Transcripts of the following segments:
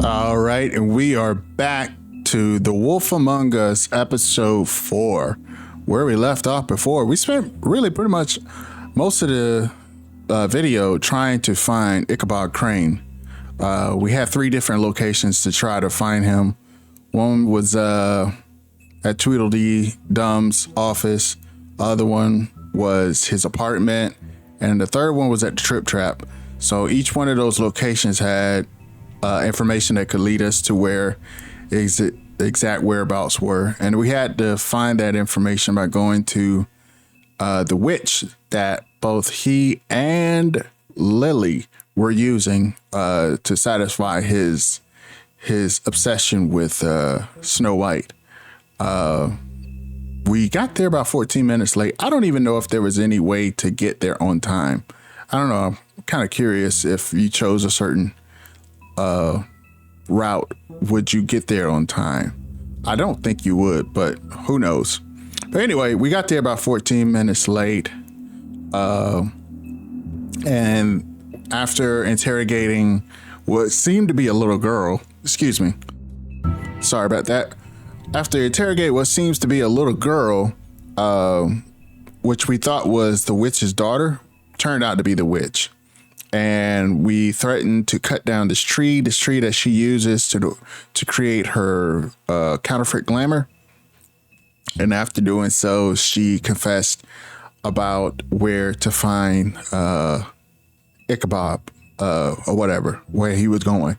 All right, and we are back to The Wolf Among Us, episode 4, where we left off before. We spent really pretty much most of the video trying to find Ichabod Crane. We had 3 different locations to try to find him. One was at Tweedledee Dum's office. Other one was his apartment. And the third one was at the Trip Trap. So each one of those locations had information that could lead us to where exact whereabouts were. And we had to find that information by going to the witch that both he and Lily were using to satisfy his obsession with Snow White. We got there about 14 minutes late. I don't even know if there was any way to get there on time. I don't know. I'm kind of curious if you chose a certain route, would you get there on time? I don't think you would, but who knows? But anyway, we got there about 14 minutes late. And after interrogating what seemed to be a little girl, excuse me, sorry about that. After interrogating what seems to be a little girl, which we thought was the witch's daughter, turned out to be the witch. And we threatened to cut down this tree that she uses to create her counterfeit glamour. And after doing so, she confessed about where to find Ichabod or whatever, where he was going,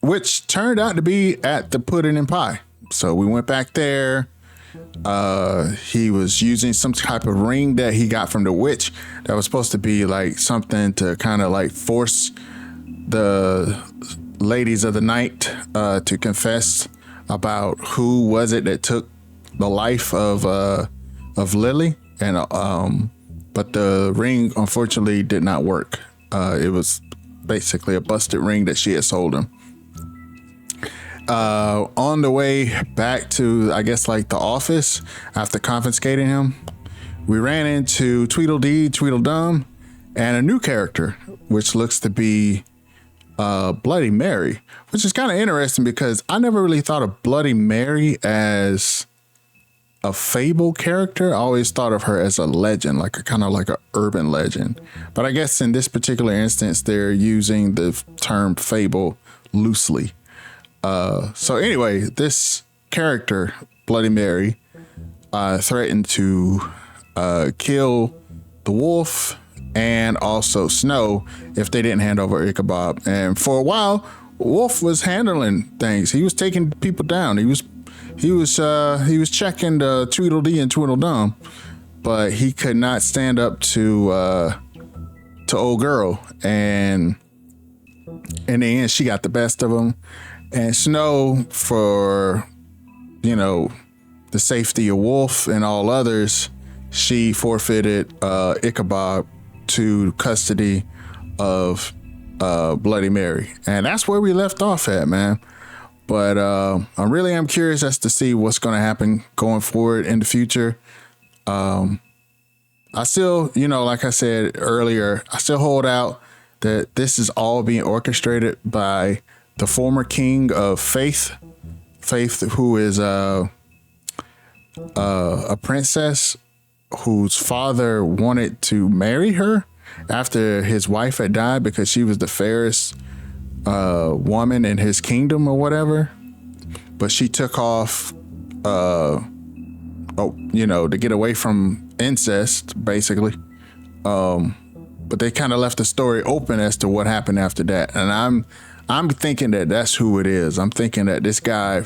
which turned out to be at the Pudding and Pie. So we went back there. He was using some type of ring that he got from the witch that was supposed to be like something to kind of like force the ladies of the night to confess about who was it that took the life of Lily. And but the ring unfortunately did not work. It was basically a busted ring that she had sold him. On the way back to, I guess, like the office after confiscating him, we ran into Tweedledee, Tweedledum, and a new character, which looks to be Bloody Mary, which is kind of interesting because I never really thought of Bloody Mary as a fable character. I always thought of her as a legend, like a kind of like an urban legend. But I guess in this particular instance, they're using the term fable loosely. So anyway, this character, Bloody Mary, threatened to kill the wolf and also Snow if they didn't hand over Ichabod. And for a while, Wolf was handling things. He was taking people down. He was checking the Tweedledee and Tweedledum, but he could not stand up to old girl. And in the end, she got the best of him. And Snow, for, the safety of Wolf and all others, she forfeited Ichabod to custody of Bloody Mary. And that's where we left off at, man. But I really am curious as to see what's going to happen going forward in the future. I still, like I said earlier, I still hold out that this is all being orchestrated by the former king of Faith, who is a princess whose father wanted to marry her after his wife had died because she was the fairest woman in his kingdom or whatever. But she took off, to get away from incest, basically. But they kind of left the story open as to what happened after that. And I'm thinking that that's who it is. I'm thinking that this guy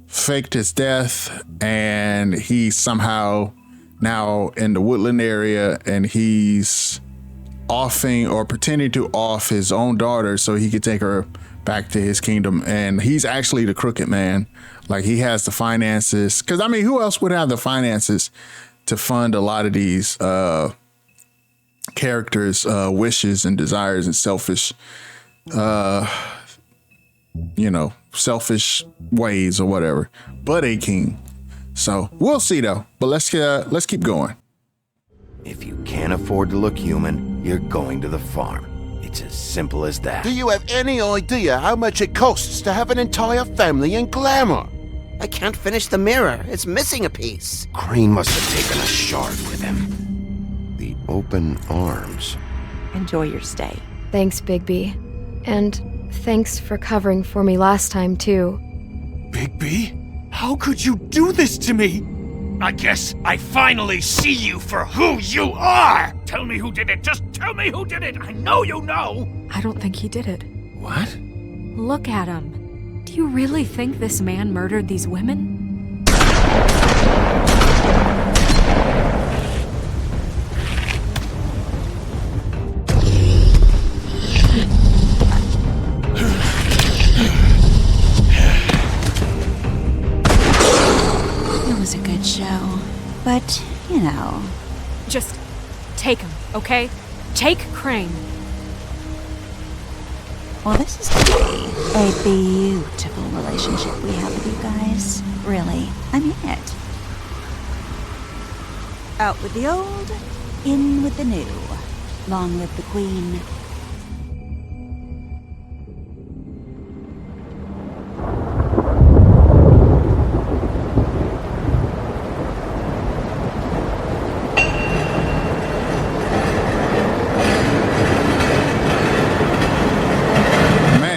faked his death and he's somehow now in the Woodland area and he's offing or pretending to off his own daughter so he could take her back to his kingdom. And he's actually the crooked man. Like, he has the finances. Because, who else would have the finances to fund a lot of these characters' wishes and desires and selfish ways or whatever, but a king. So we'll see though. But let's keep going. If you can't afford to look human, you're going to the farm. It's as simple as that. Do you have any idea how much it costs to have an entire family in glamour? I can't finish the mirror. It's missing a piece. Crane must have taken a shard with him. The open arms. Enjoy your stay. Thanks, Bigby. And thanks for covering for me last time, too. Bigby? How could you do this to me? I guess I finally see you for who you are! Tell me who did it! Just tell me who did it! I know you know! I don't think he did it. What? Look at him. Do you really think this man murdered these women? It was a good show. But, you know. Just take him, okay? Take Crane. Well, this is going to be a beautiful relationship we have with you guys. Really, I mean it. Out with the old, in with the new. Long live the Queen.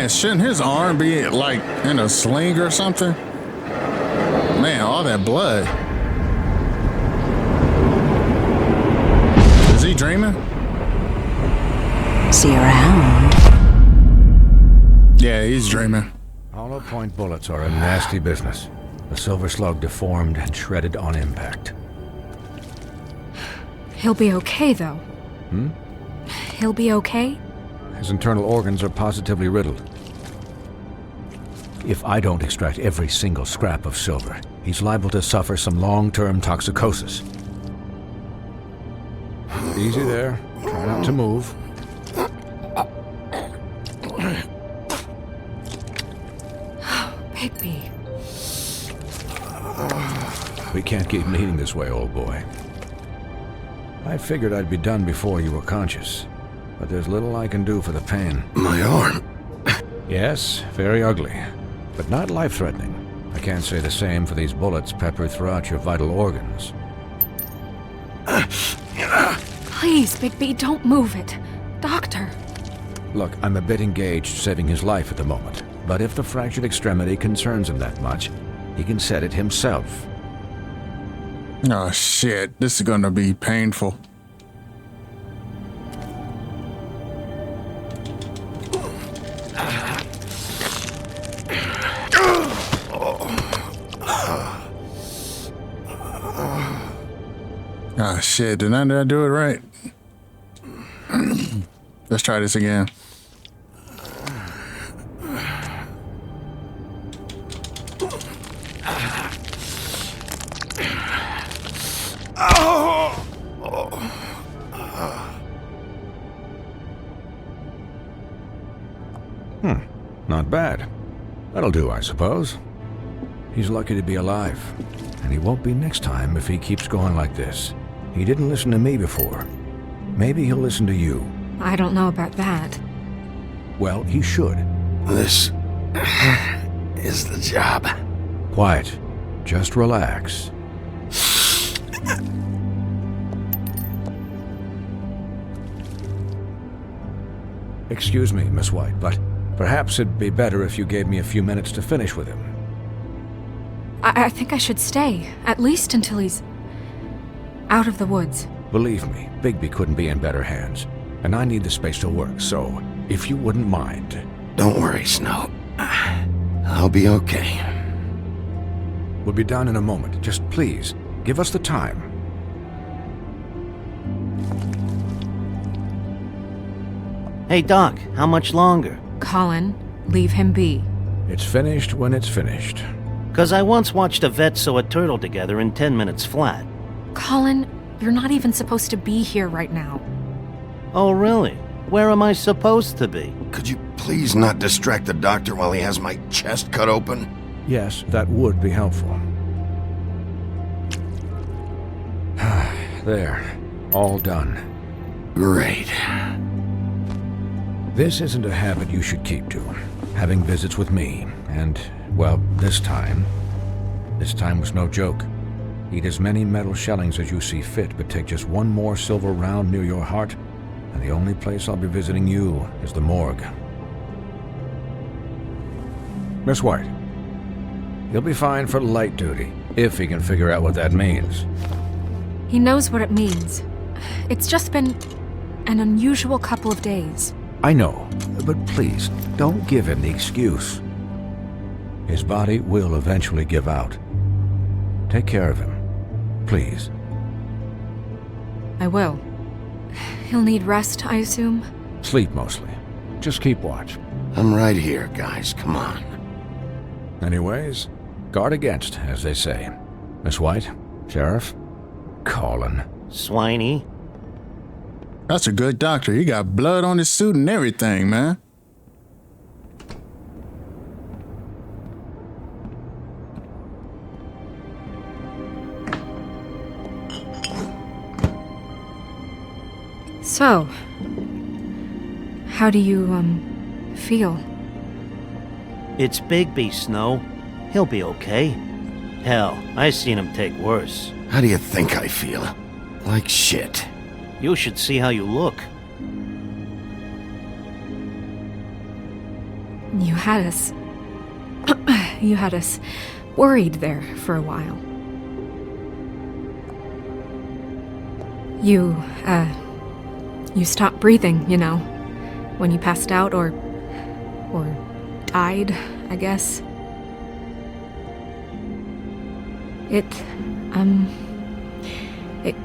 Shouldn't his arm be like in a sling or something? Man, all that blood. Is he dreaming? See you around. Yeah, he's dreaming. Hollow point bullets are a nasty business. The silver slug deformed and shredded on impact. He'll be okay, though. He'll be okay? His internal organs are positively riddled. If I don't extract every single scrap of silver, he's liable to suffer some long-term toxicosis. Easy there. Try not to move. Bigby. We can't keep bleeding this way, old boy. I figured I'd be done before you were conscious, but there's little I can do for the pain. My arm. Yes, very ugly, but not life-threatening. I can't say the same for these bullets peppered throughout your vital organs. Please, Bigby, don't move it. Doctor. Look, I'm a bit engaged saving his life at the moment, but if the fractured extremity concerns him that much, he can set it himself. Oh shit, this is gonna be painful. Oh shit, did I do it right? Let's try this again. Not bad. That'll do, I suppose. He's lucky to be alive, and he won't be next time if he keeps going like this. He didn't listen to me before. Maybe he'll listen to you. I don't know about that. Well, he should. This is the job. Quiet. Just relax. Excuse me, Miss White, but perhaps it'd be better if you gave me a few minutes to finish with him. I think I should stay, at least until he's out of the woods. Believe me, Bigby couldn't be in better hands, and I need the space to work, so if you wouldn't mind. Don't worry, Snow. I'll be okay. We'll be done in a moment. Just please, give us the time. Hey, Doc, how much longer? Colin, leave him be. It's finished when it's finished. 'Cause I once watched a vet sew a turtle together in 10 minutes flat. Colin, you're not even supposed to be here right now. Oh, really? Where am I supposed to be? Could you please not distract the doctor while he has my chest cut open? Yes, that would be helpful. There. All done. Great. This isn't a habit you should keep to. Having visits with me, and, well, this time was no joke. Eat as many metal shellings as you see fit, but take just one more silver round near your heart, and the only place I'll be visiting you is the morgue. Miss White, he'll be fine for light duty, if he can figure out what that means. He knows what it means. It's just been an unusual couple of days. I know, but please, don't give him the excuse. His body will eventually give out. Take care of him, please. I will. He'll need rest, I assume? Sleep mostly. Just keep watch. I'm right here, guys. Come on. Anyways, guard against, as they say. Miss White, Sheriff, Colin. Swiney. That's a good doctor. He got blood on his suit and everything, man. So, how do you, feel? It's Bigby, Snow. He'll be okay. Hell, I seen him take worse. How do you think I feel? Like shit. You should see how you look. You had us... you had us worried there for a while. You stopped breathing, you know, when you passed out or died, I guess. It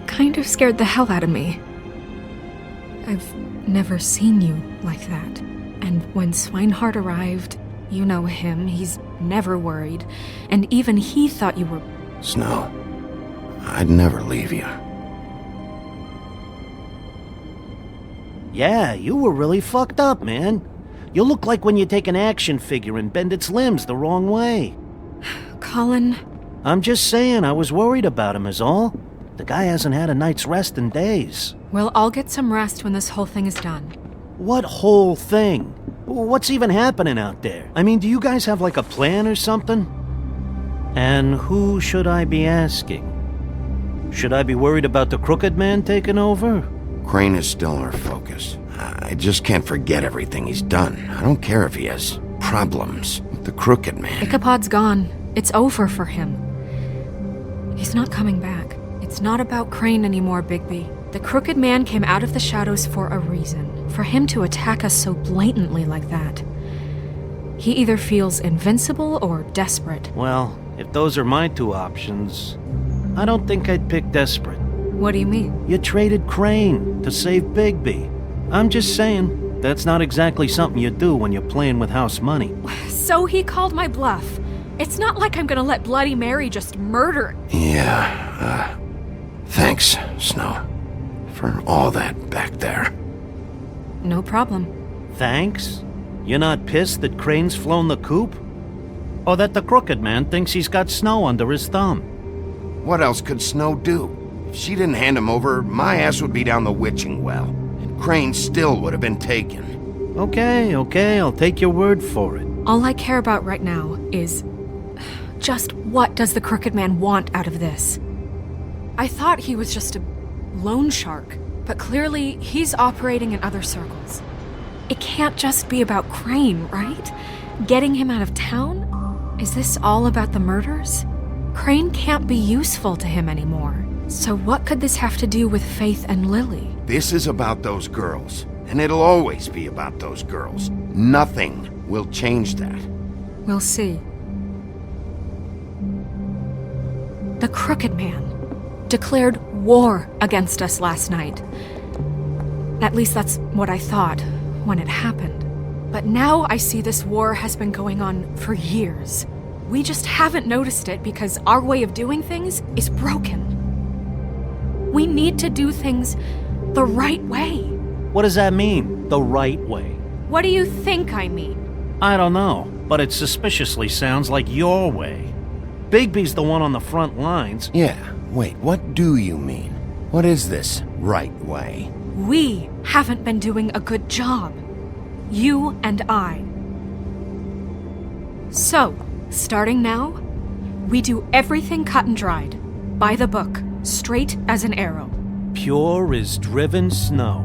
kind of scared the hell out of me. I've never seen you like that. And when Swinehart arrived, you know him, he's never worried. And even he thought you were... Snow, I'd never leave you. Yeah, you were really fucked up, man. You look like when you take an action figure and bend its limbs the wrong way. Colin... I'm just saying, I was worried about him is all. The guy hasn't had a night's rest in days. We'll all get some rest when this whole thing is done. What whole thing? What's even happening out there? I mean, do you guys have like a plan or something? And who should I be asking? Should I be worried about the Crooked Man taking over? Crane is still our focus. I just can't forget everything he's done. I don't care if he has problems with the Crooked Man. Ichabod's gone. It's over for him. He's not coming back. It's not about Crane anymore, Bigby. The Crooked Man came out of the shadows for a reason. For him to attack us so blatantly like that. He either feels invincible or desperate. Well, if those are my two options, I don't think I'd pick desperate. What do you mean? You traded Crane to save Bigby. I'm just saying, that's not exactly something you do when you're playing with house money. So he called my bluff. It's not like I'm gonna let Bloody Mary just murder... Yeah, thanks, Snow, for all that back there. No problem. Thanks? You're not pissed that Crane's flown the coop? Or that the Crooked Man thinks he's got Snow under his thumb? What else could Snow do? If she didn't hand him over, my ass would be down the witching well, and Crane still would have been taken. Okay, I'll take your word for it. All I care about right now is... just what does the Crooked Man want out of this? I thought he was just a loan shark, but clearly he's operating in other circles. It can't just be about Crane, right? Getting him out of town? Is this all about the murders? Crane can't be useful to him anymore. So what could this have to do with Faith and Lily? This is about those girls, and it'll always be about those girls. Nothing will change that. We'll see. The Crooked Man declared war against us last night. At least that's what I thought when it happened. But now I see this war has been going on for years. We just haven't noticed it because our way of doing things is broken. We need to do things the right way. What does that mean, the right way? What do you think I mean? I don't know, but it suspiciously sounds like your way. Bigby's the one on the front lines. Yeah, wait, what do you mean? What is this right way? We haven't been doing a good job. You and I. So, starting now, we do everything cut and dried. By the book, straight as an arrow. Pure as driven snow.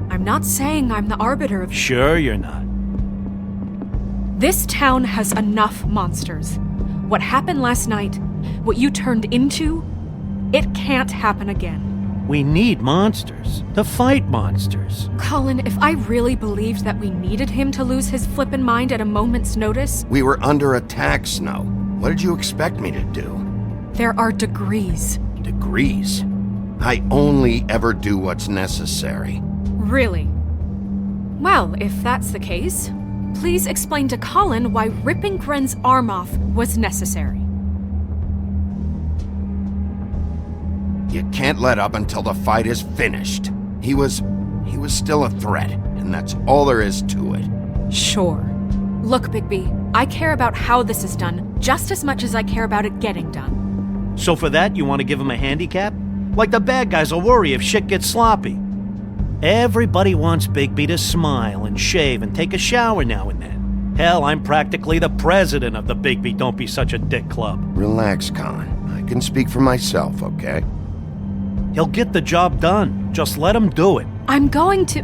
I'm not saying I'm the arbiter of... Sure you're not. This town has enough monsters. What happened last night, what you turned into, it can't happen again. We need monsters. To fight monsters. Colin, if I really believed that we needed him to lose his flippin' mind at a moment's notice... We were under attack, Snow. What did you expect me to do? There are degrees. Degrees? I only ever do what's necessary. Really? Well, if that's the case, please explain to Colin why ripping Gren's arm off was necessary. You can't let up until the fight is finished. He was still a threat, and that's all there is to it. Sure. Look, Bigby, I care about how this is done just as much as I care about it getting done. So for that, you want to give him a handicap? Like the bad guys will worry if shit gets sloppy. Everybody wants Bigby to smile and shave and take a shower now and then. Hell, I'm practically the president of the Bigby Don't Be Such a Dick Club. Relax, Colin. I can speak for myself, okay? He'll get the job done. Just let him do it. I'm going to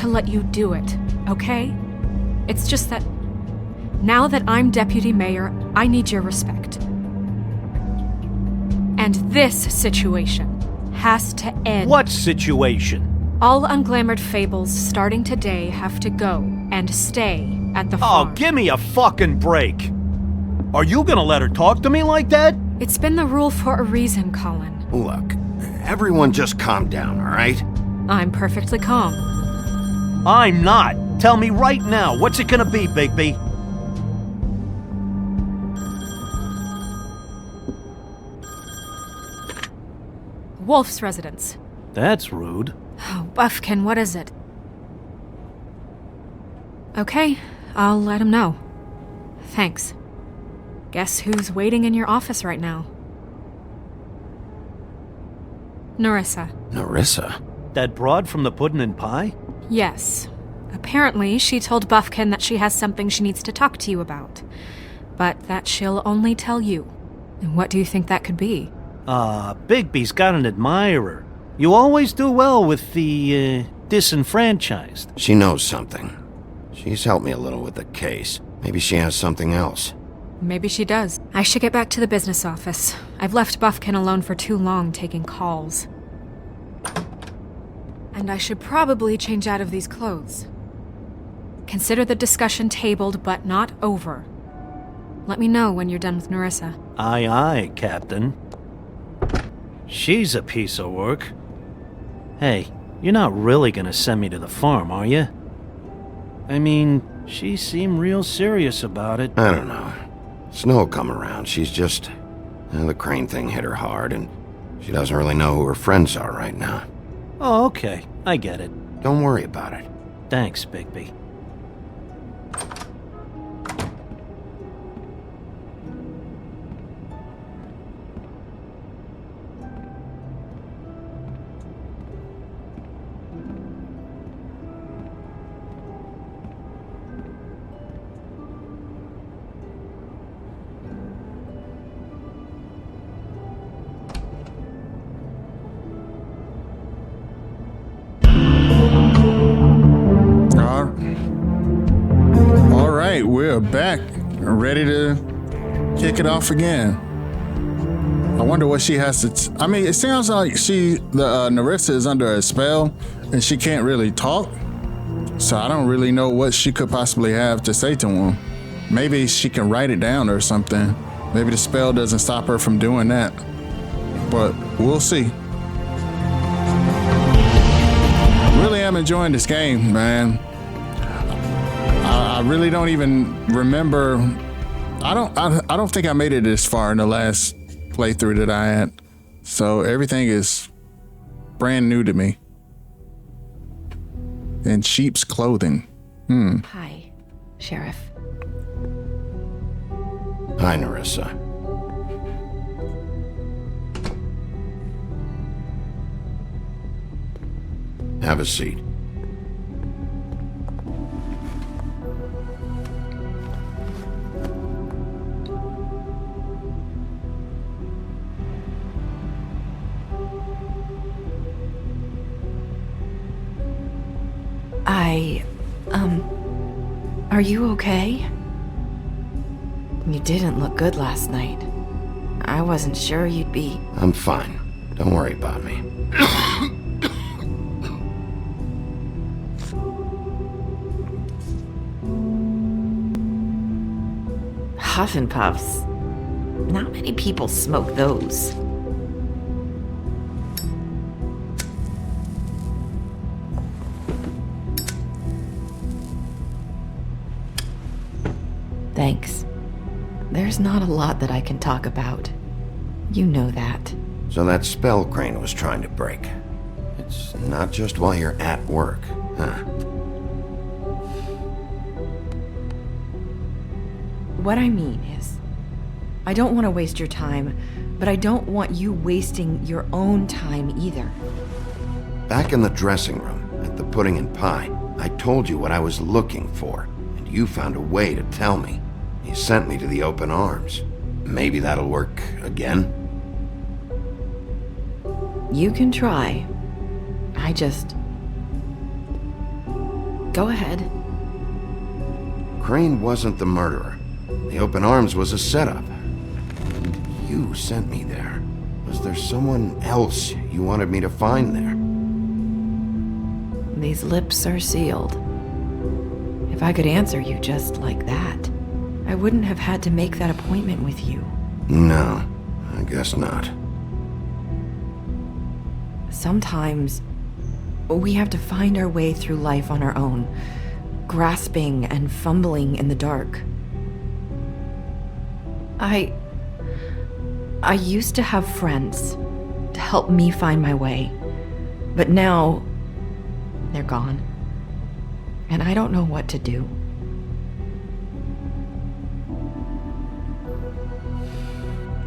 let you do it, okay? It's just that now that I'm deputy mayor, I need your respect. And this situation has to end. What situation? All unglamored fables starting today have to go and stay at the farm. Oh, give me a fucking break. Are you gonna let her talk to me like that? It's been the rule for a reason, Colin. Look, everyone just calm down, all right? I'm perfectly calm. I'm not. Tell me right now, what's it gonna be, Bigby? Wolf's residence. That's rude. Oh, Buffkin, what is it? Okay, I'll let him know. Thanks. Guess who's waiting in your office right now? Nerissa. Nerissa? That broad from the puddin' and pie? Yes. Apparently, she told Buffkin that she has something she needs to talk to you about. But that she'll only tell you. And what do you think that could be? Bigby's got an admirer. You always do well with the, disenfranchised. She knows something. She's helped me a little with the case. Maybe she has something else. Maybe she does. I should get back to the business office. I've left Buffkin alone for too long taking calls. And I should probably change out of these clothes. Consider the discussion tabled, but not over. Let me know when you're done with Nerissa. Aye, aye, Captain. She's a piece of work. Hey, you're not really gonna send me to the farm, are you? I mean, she seemed real serious about it. I don't know. Snow will come around. She's just... the Crane thing hit her hard, and she doesn't really know who her friends are right now. Oh, okay. I get it. Don't worry about it. Thanks, Bigby. We're back, ready to kick it off again. I wonder what she has to. I mean, it sounds like Nerissa is under a spell and she can't really talk. So I don't really know what she could possibly have to say to him. Maybe she can write it down or something. Maybe the spell doesn't stop her from doing that. But we'll see. Really am enjoying this game, man. I really don't even remember. I don't think I made it this far in the last playthrough that I had. So everything is brand new to me. In sheep's clothing. Hi, Sheriff. Hi, Nerissa. Have a seat. Are you okay? You didn't look good last night. I wasn't sure you'd be... I'm fine. Don't worry about me. Huff and Puffs. Not many people smoke those. Thanks. There's not a lot that I can talk about. You know that. So that spell Crane was trying to break. It's not just while you're at work, huh? What I mean is, I don't want to waste your time, but I don't want you wasting your own time either. Back in the dressing room, at the pudding and pie, I told you what I was looking for, and you found a way to tell me. You sent me to the open arms. Maybe that'll work again? You can try. I just... Go ahead. Crane wasn't the murderer. The open arms was a setup. And you sent me there. Was there someone else you wanted me to find there? These lips are sealed. If I could answer you just like that, I wouldn't have had to make that appointment with you. No, I guess not. Sometimes, we have to find our way through life on our own, grasping and fumbling in the dark. I used to have friends to help me find my way, but now they're gone, and I don't know what to do.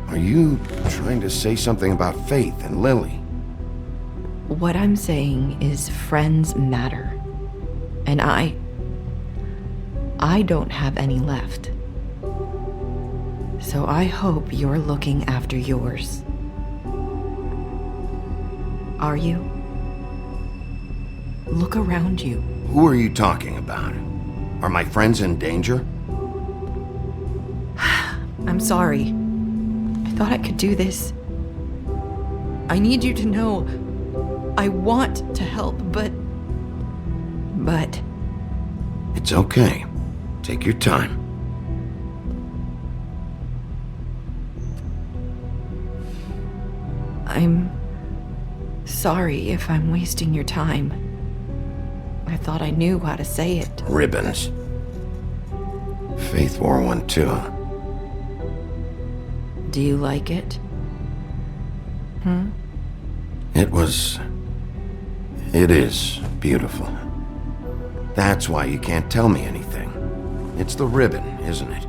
Are you trying to say something about Faith and Lily? What I'm saying is friends matter, and I don't have any left. So I hope you're looking after yours. Are you? Look around you. Who are you talking about? Are my friends in danger? I'm sorry. I thought I could do this. I need you to know I want to help, but... It's okay. Take your time. I'm sorry if I'm wasting your time. I thought I knew how to say it. Ribbons. Faith wore one too. Do you like it? It is beautiful. That's why you can't tell me anything. It's the ribbon, isn't it?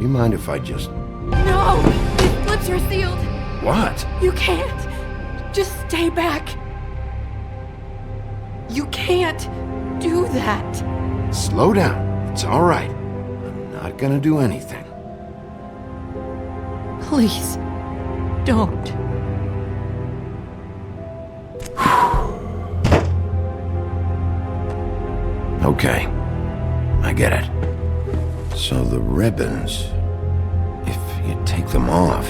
You mind if I just... No! His lips are sealed! What? You can't! Just stay back! You can't do that! Slow down. It's all right. I'm not gonna do anything. Please, don't. Okay. I get it. So the ribbons, if you take them off...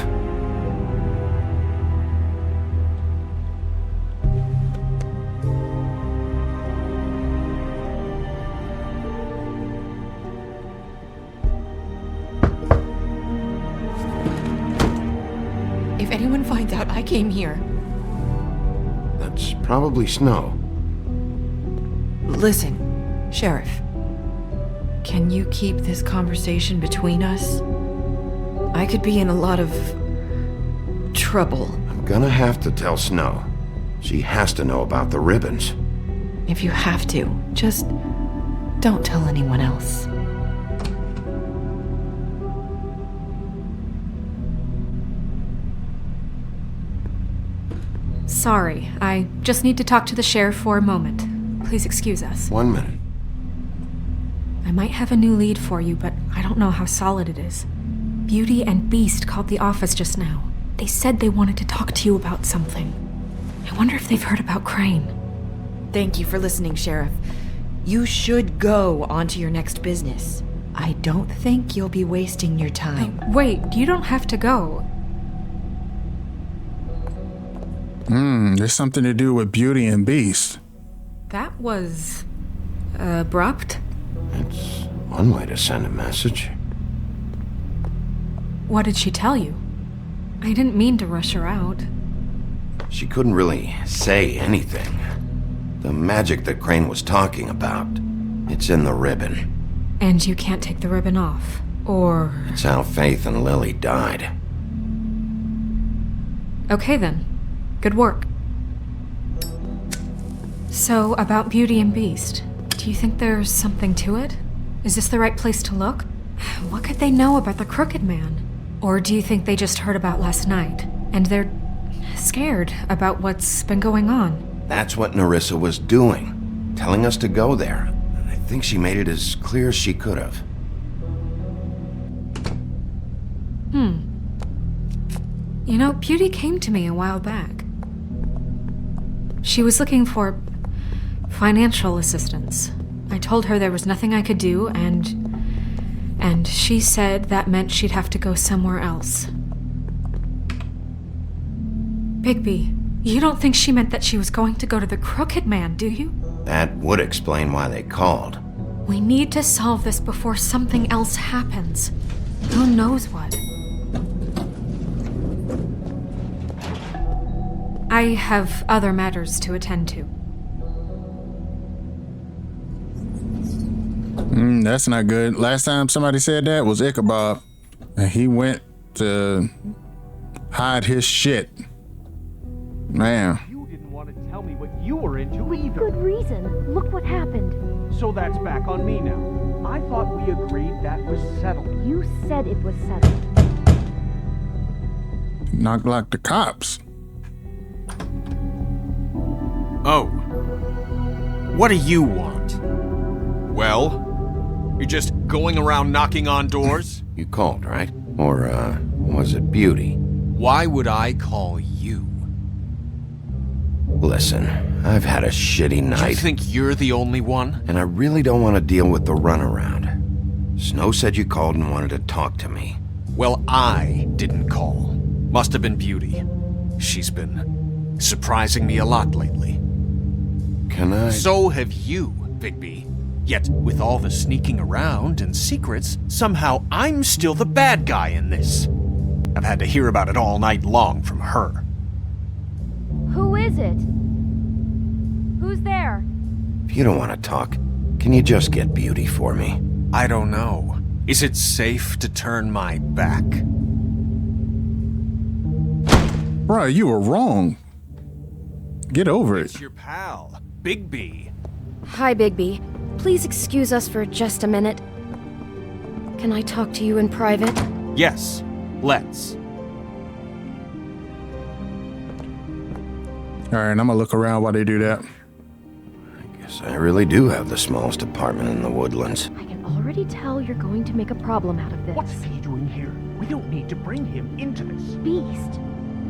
If anyone finds out I came here... That's probably Snow. Listen, Sheriff. Can you keep this conversation between us? I could be in a lot of... trouble. I'm gonna have to tell Snow. She has to know about the ribbons. If you have to, just don't tell anyone else. Sorry, I just need to talk to the sheriff for a moment. Please excuse us. 1 minute. I might have a new lead for you, but I don't know how solid it is. Beauty and Beast called the office just now. They said they wanted to talk to you about something. I wonder if they've heard about Crane. Thank you for listening, Sheriff. You should go on to your next business. I don't think you'll be wasting your time. Wait, you don't have to go. There's something to do with Beauty and Beast. That was... abrupt? It's one way to send a message. What did she tell you? I didn't mean to rush her out. She couldn't really say anything. The magic that Crane was talking about, it's in the ribbon. And you can't take the ribbon off, or... It's how Faith and Lily died. Okay then. Good work. So, about Beauty and Beast, do you think there's something to it? Is this the right place to look? What could they know about the Crooked Man? Or do you think they just heard about last night, and they're scared about what's been going on? That's what Nerissa was doing, telling us to go there. I think she made it as clear as she could have. You know, Beauty came to me a while back. She was looking for financial assistance. I told her there was nothing I could do, and she said that meant she'd have to go somewhere else. Bigby, you don't think she meant that she was going to go to the Crooked Man, do you? That would explain why they called. We need to solve this before something else happens. Who knows what? I have other matters to attend to. That's not good. Last time somebody said that was Ichabod, and he went to hide his shit. Man. You didn't want to tell me what you were into either. Good reason. Look what happened. So that's back on me now. I thought we agreed that was settled. You said it was settled. Not like the cops. Oh. What do you want? Well? You're just going around knocking on doors? You called, right? Or, was it Beauty? Why would I call you? Listen, I've had a shitty night. You think you're the only one? And I really don't want to deal with the runaround. Snow said you called and wanted to talk to me. Well, I didn't call. Must have been Beauty. She's been surprising me a lot lately. Can I? So have you, Bigby. Yet, with all the sneaking around and secrets, somehow I'm still the bad guy in this. I've had to hear about it all night long from her. Who is it? Who's there? If you don't want to talk, can you just get Beauty for me? I don't know. Is it safe to turn my back? Bro, you were wrong. Get over it. It's your pal, Bigby. Hi, Bigby. Please excuse us for just a minute. Can I talk to you in private? Yes, let's. All right, I'm gonna look around while they do that. I guess I really do have the smallest apartment in the woodlands. I can already tell you're going to make a problem out of this. What's he doing here? We don't need to bring him into this. Beast.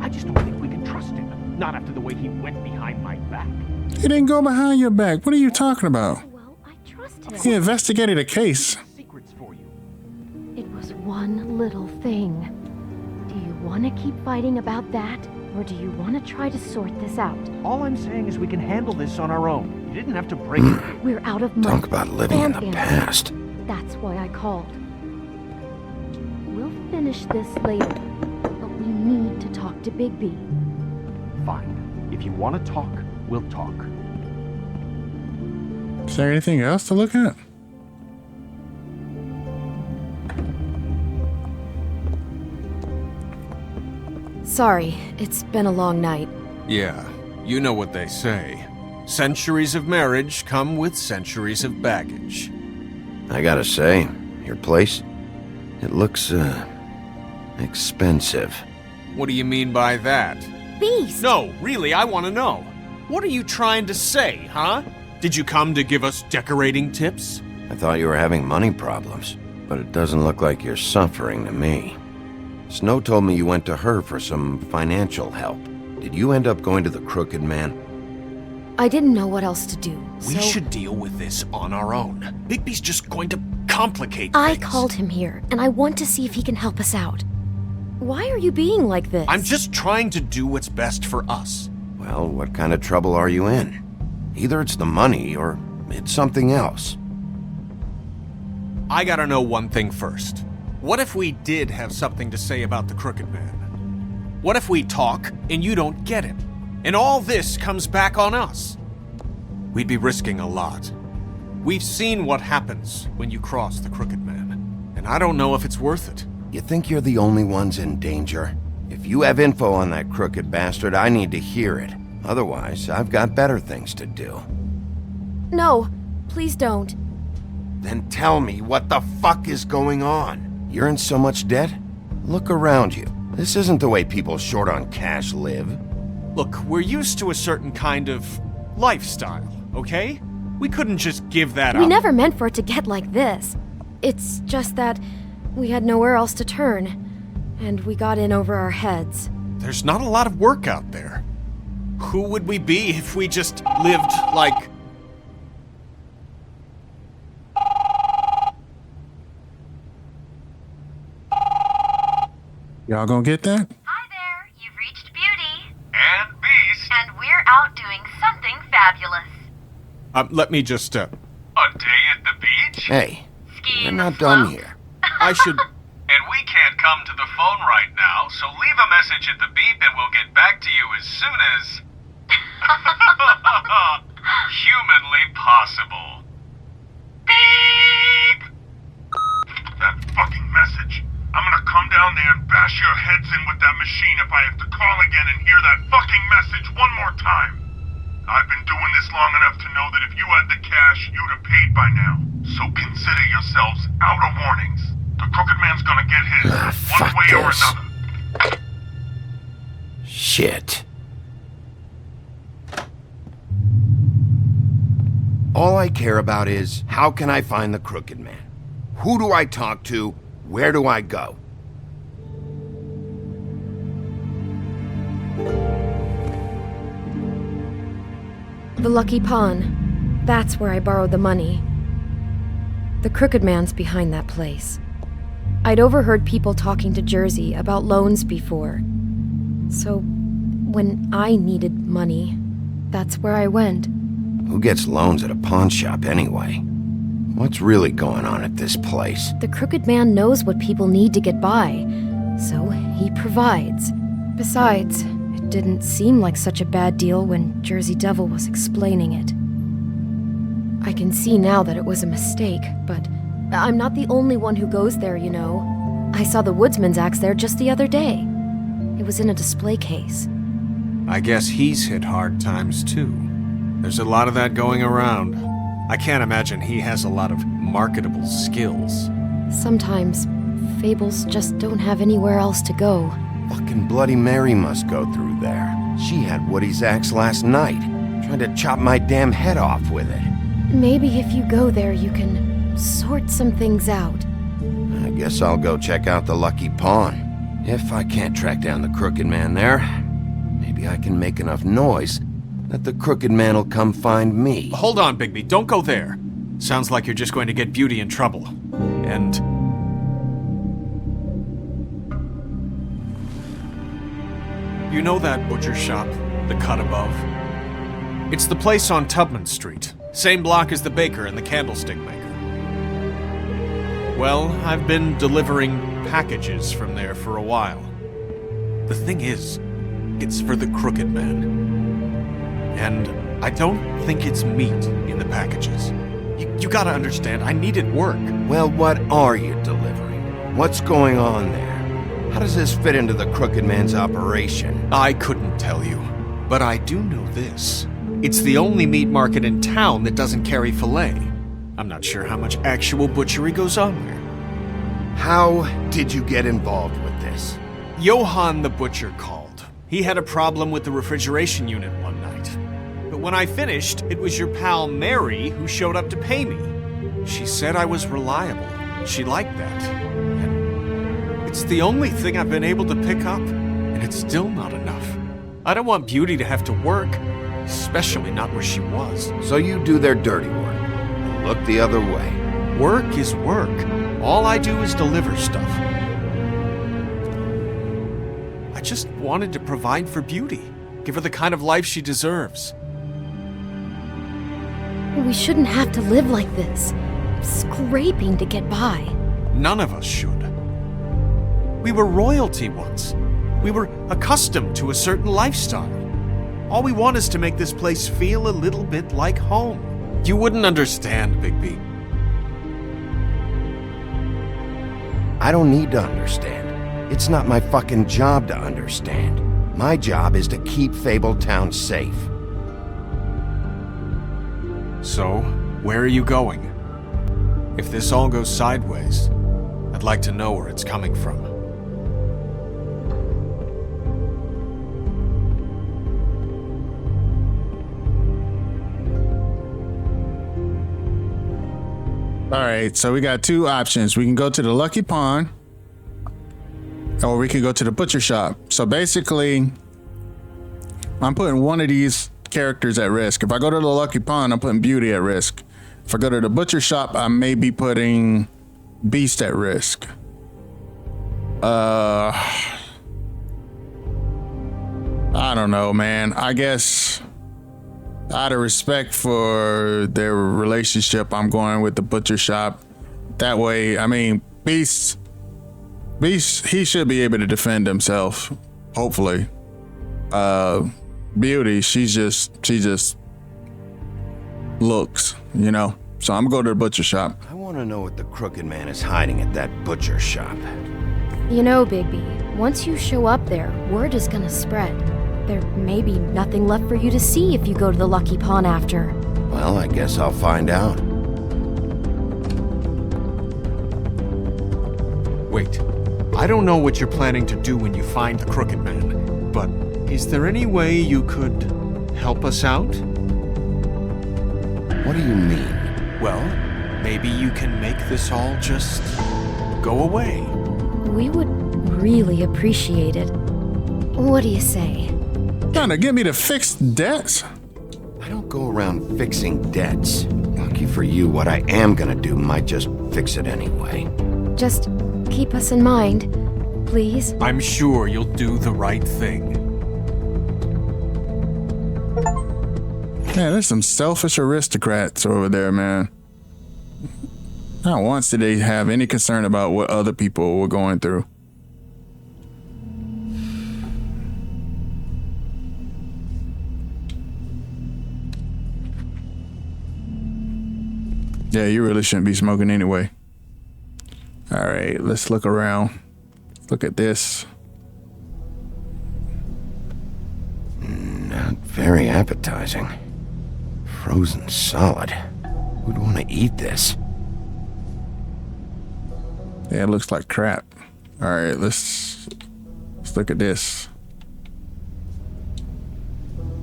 I just don't think we can trust him. Not after the way he went behind my back. He didn't go behind your back. What are you talking about? Well, I trust him. He investigated a case. Secrets for you. It was one little thing. Do you want to keep fighting about that? Or do you want to try to sort this out? All I'm saying is we can handle this on our own. You didn't have to bring him. We're out of money. Talk about living in and the answers. past. That's why I called. We'll finish this later, but we need to talk to Bigby. Fine. If you want to talk, we'll talk. Is there anything else to look at? Sorry, it's been a long night. Yeah, you know what they say. Centuries of marriage come with centuries of baggage. I gotta say, your place, it looks, expensive. What do you mean by that? beast! No, really, I want to know. What are you trying to say, huh? Did you come to give us decorating tips? I thought you were having money problems, but it doesn't look like you're suffering to me. Snow told me you went to her for some financial help. Did you end up going to the Crooked Man? I didn't know what else to do, We so should deal with this on our own. Bigby's just going to complicate I things. called him here, and I want to see if he can help us out. Why are you being like this? I'm just trying to do what's best for us. Well, what kind of trouble are you in? Either it's the money or it's something else. I gotta know one thing first. What if we did have something to say about the Crooked Man? What if we talk and you don't get him? And all this comes back on us? We'd be risking a lot. We've seen what happens when you cross the Crooked Man, and I don't know if it's worth it. You think you're the only ones in danger? If you have info on that crooked bastard, I need to hear it. Otherwise, I've got better things to do. No, please don't. Then tell me what the fuck is going on? You're in so much debt? Look around you. This isn't the way people short on cash live. Look, we're used to a certain kind of lifestyle, okay? We couldn't just give that up. We never meant for it to get like this. It's just that we had nowhere else to turn, and we got in over our heads. There's not a lot of work out there. Who would we be if we just lived like... Y'all gonna get that? Hi there, you've reached Beauty. And Beast? And we're out doing something fabulous. Let me just, A day at the beach? Hey, Skiing we're not the done slopes. here. I should... And we can't come to the phone right now, so leave a message at the beep and we'll get back to you as soon as... humanly possible. Beep! That fucking message. I'm gonna come down there and bash your heads in with that machine if I have to call again and hear that fucking message one more time. I've been doing this long enough to know that if you had the cash, you'd have paid by now. So consider yourselves out of warnings. The Crooked Man's gonna get his, one fuck way or this. another. Shit. All I care about is, how can I find the Crooked Man? Who do I talk to? Where do I go? The Lucky Pawn. That's where I borrowed the money. The Crooked Man's behind that place. I'd overheard people talking to Jersey about loans before. So, when I needed money, that's where I went. Who gets loans at a pawn shop anyway? What's really going on at this place? The Crooked Man knows what people need to get by, so he provides. Besides, it didn't seem like such a bad deal when Jersey Devil was explaining it. I can see now that it was a mistake, but I'm not the only one who goes there, you know. I saw the woodsman's axe there just the other day. It was in a display case. I guess he's hit hard times too. There's a lot of that going around. I can't imagine he has a lot of marketable skills. Sometimes, Fables just don't have anywhere else to go. Fucking Bloody Mary must go through there. She had Woody's axe last night, trying to chop my damn head off with it. Maybe if you go there, you can sort some things out. I guess I'll go check out the Lucky Pawn. If I can't track down the Crooked Man there, maybe I can make enough noise that the Crooked Man will come find me. Hold on, Bigby, don't go there. Sounds like you're just going to get Beauty in trouble. And... you know that butcher shop, the cut above? It's the place on Tubman Street. Same block as the baker and the candlestick maker. Well, I've been delivering packages from there for a while. The thing is, it's for the Crooked Man. And I don't think it's meat in the packages. You gotta understand, I needed work. Well, what are you delivering? What's going on there? How does this fit into the Crooked Man's operation? I couldn't tell you, but I do know this. It's the only meat market in town that doesn't carry filet. I'm not sure how much actual butchery goes on there. How did you get involved with this? Johann the Butcher called. He had a problem with the refrigeration unit one night. But when I finished, it was your pal Mary who showed up to pay me. She said I was reliable. She liked that. And it's the only thing I've been able to pick up, and it's still not enough. I don't want Beauty to have to work, especially not where she was. So you do their dirty work and look the other way. Work is work. All I do is deliver stuff. I just wanted to provide for Beauty, give her the kind of life she deserves. We shouldn't have to live like this, scraping to get by. None of us should. We were royalty once. We were accustomed to a certain lifestyle. All we want is to make this place feel a little bit like home. You wouldn't understand, Bigby. I don't need to understand. It's not my fucking job to understand. My job is to keep Fabletown safe. So, where are you going? If this all goes sideways, I'd like to know where it's coming from. All right, so we got two options. We can go to the Lucky Pawn, or we can go to the butcher shop. So basically, I'm putting one of these characters at risk. If I go to the Lucky Pawn, I'm putting Beauty at risk. If I go to the butcher shop, I may be putting Beast at risk. I don't know, man. I guess out of respect for their relationship, I'm going with the butcher shop. That way, I mean, Beast, he should be able to defend himself, hopefully. Beauty, she just looks, you know. So I'm gonna go to the butcher shop. I want to know what the Crooked Man is hiding at that butcher shop. You know, Bigby, once you show up there, word is gonna spread. There may be nothing left for you to see if you go to the Lucky Pawn after. Well, I guess I'll find out. Wait, I don't know what you're planning to do when you find the Crooked Man, but is there any way you could help us out? What do you mean? Well, maybe you can make this all just go away. We would really appreciate it. What do you say? Trying to get me to fix debts? I don't go around fixing debts. Lucky for you, what I am gonna do might just fix it anyway. Just keep us in mind, please. I'm sure you'll do the right thing. Man, there's some selfish aristocrats over there, man. Not once did they have any concern about what other people were going through. Yeah, you really shouldn't be smoking anyway. All right, let's look around. Look at this. Not very appetizing. Frozen solid. Who'd want to eat this? Yeah, it looks like crap. All right, let's look at this.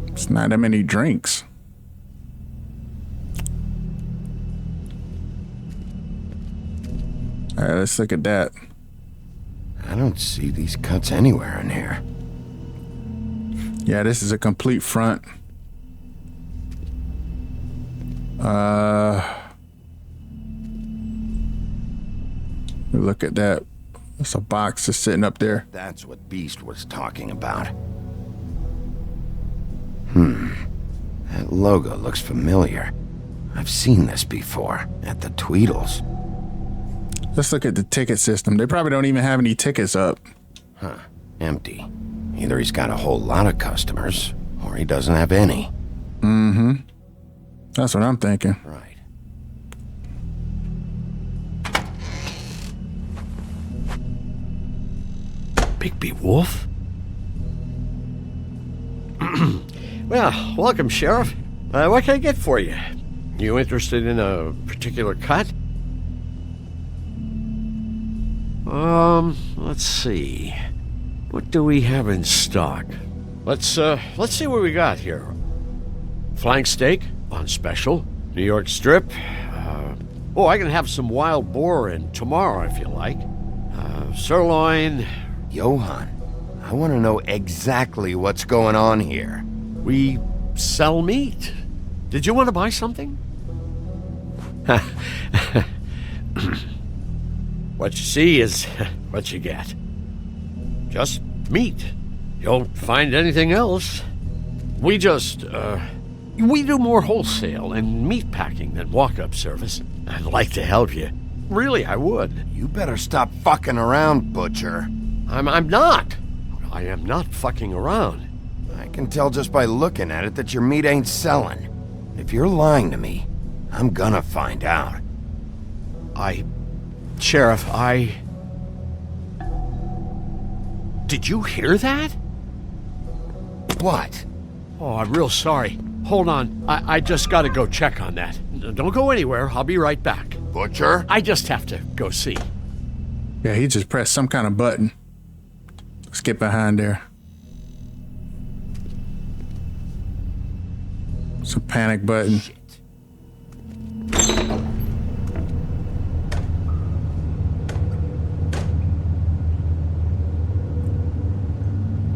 It's not that many drinks. All right, let's look at that. I don't see these cuts anywhere in here. Yeah, this is a complete front. Look at that. There's a box just sitting up there. That's what Beast was talking about. That logo looks familiar. I've seen this before, at the Tweedles. Let's look at the ticket system. They probably don't even have any tickets up. Huh, empty. Either he's got a whole lot of customers, or he doesn't have any. Mm-hmm. That's what I'm thinking. Right. Bigby Wolf? Well, welcome, Sheriff. What can I get for you? You interested in a particular cut? Let's see. What do we have in stock? Let's see what we got here. Flank steak on special. New York strip. I can have some wild boar in tomorrow if you like. Sirloin. Johann, I want to know exactly what's going on here. We sell meat. Did you want to buy something? What you see is what you get. Just meat. You don't find anything else. We do more wholesale and meat packing than walk-up service. I'd like to help you. Really, I would. You better stop fucking around, Butcher. I'm not. I am not fucking around. I can tell just by looking at it that your meat ain't selling. If you're lying to me, I'm gonna find out. Sheriff, Did you hear that? What? Oh, I'm real sorry. Hold on. I just gotta go check on that. Don't go anywhere. I'll be right back. Butcher? I just have to go see. Yeah, he just pressed some kind of button. Let's get behind there. It's a panic button. Shit.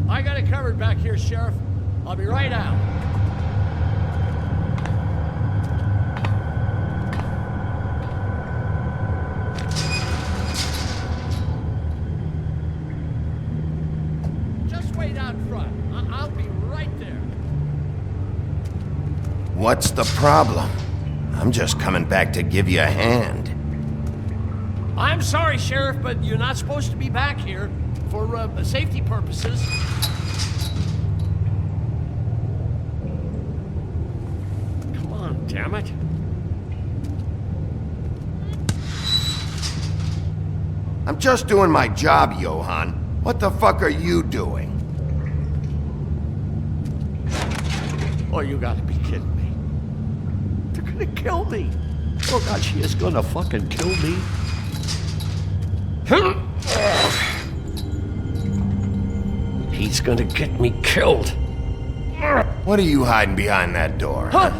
I got it covered back here, Sheriff. I'll be right out. Just wait out front. I'll be right there. What's the problem? I'm just coming back to give you a hand. I'm sorry, Sheriff, but you're not supposed to be back here for safety purposes. Come on, damn it. I'm just doing my job, Johann. What the fuck are you doing? Oh, you gotta be kidding me. They're gonna kill me. Oh, God, she is gonna fucking kill me. He's gonna get me killed. What are you hiding behind that door? Huh?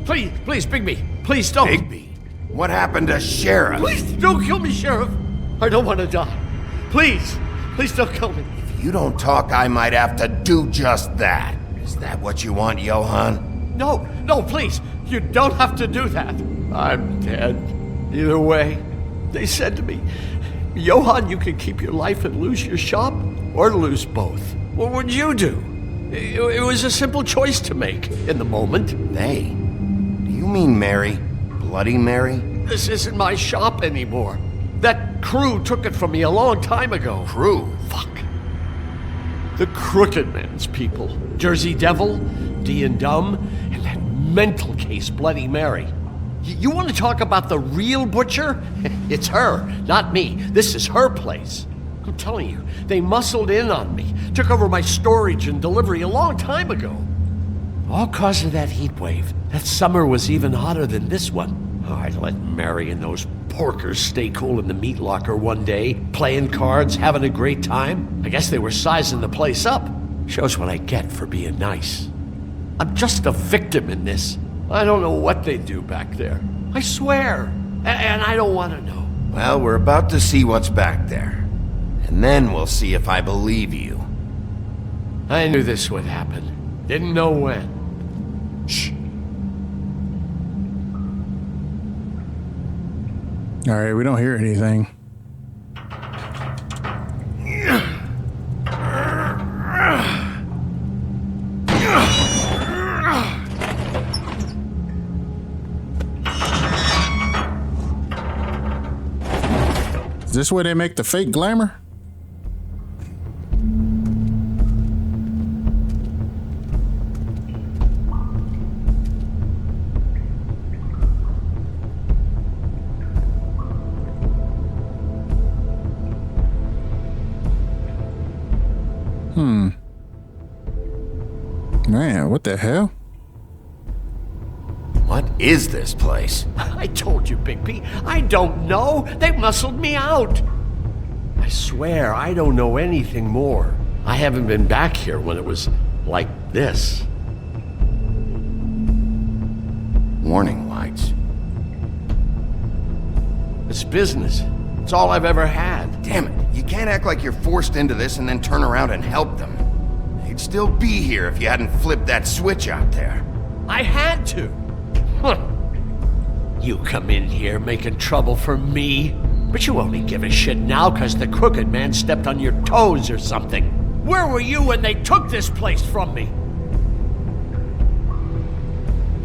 Please, Bigby. Please don't. Bigby? What happened to Sheriff? Please don't kill me, Sheriff. I don't want to die. Please don't kill me. If you don't talk, I might have to do just that. Is that what you want, Johann? No, please. You don't have to do that. I'm dead. Either way, they said to me, Johann, you can keep your life and lose your shop, or lose both. What would you do? It was a simple choice to make in the moment. They? Do you mean Mary? Bloody Mary? This isn't my shop anymore. That crew took it from me a long time ago. Crew? Fuck. The Crooked Man's people. Jersey Devil, D and Dumb, and that mental case, Bloody Mary. You want to talk about the real Butcher? It's her, not me. This is her place. I'm telling you, they muscled in on me, took over my storage and delivery a long time ago. All cause of that heat wave. That summer was even hotter than this one. Oh, I'd let Mary and those porkers stay cool in the meat locker one day, playing cards, having a great time. I guess they were sizing the place up. Shows what I get for being nice. I'm just a victim in this. I don't know what they do back there. I swear. And I don't want to know. Well, we're about to see what's back there. And then we'll see if I believe you. I knew this would happen. Didn't know when. Shh. All right, we don't hear anything. Is this where they make the fake glamour? Man, what the hell? What is this place? I told you, Bigby. I don't know. They muscled me out. I swear I don't know anything more. I haven't been back here when it was like this. Warning lights. It's business. It's all I've ever had. Damn it, you can't act like you're forced into this and then turn around and help them. You'd still be here if you hadn't flipped that switch out there. I had to. Huh. You come in here making trouble for me, but you only give a shit now because the Crooked Man stepped on your toes or something. Where were you when they took this place from me?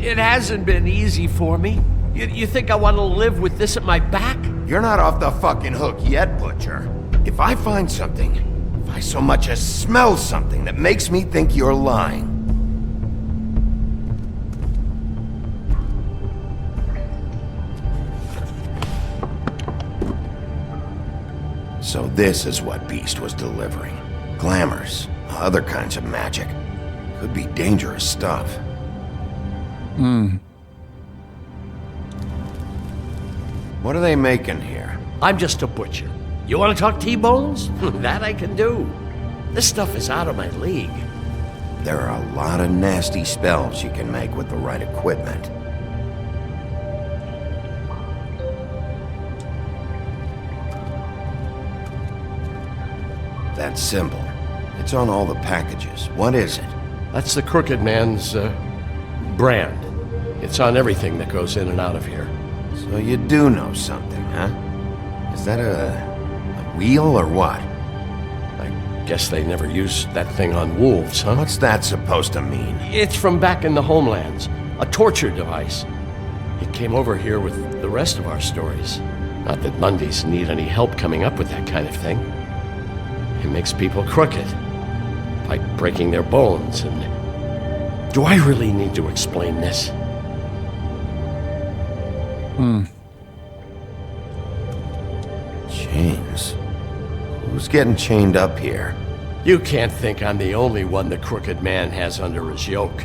It hasn't been easy for me. You think I want to live with this at my back? You're not off the fucking hook yet, Butcher. If I find something, if I so much as smell something that makes me think you're lying, so this is what Beast was delivering. Glamours, other kinds of magic. Could be dangerous stuff. What are they making here? I'm just a butcher. You want to talk T-bones? That I can do. This stuff is out of my league. There are a lot of nasty spells you can make with the right equipment. That symbol. It's on all the packages. What is it? That's the Crooked Man's, brand. It's on everything that goes in and out of here. So you do know something, huh? Is that a wheel or what? I guess they never used that thing on wolves, huh? What's that supposed to mean? It's from back in the homelands. A torture device. It came over here with the rest of our stories. Not that Mundies need any help coming up with that kind of thing. It makes people crooked. By breaking their bones and... Do I really need to explain this? Chains. Who's getting chained up here? You can't think I'm the only one the Crooked Man has under his yoke.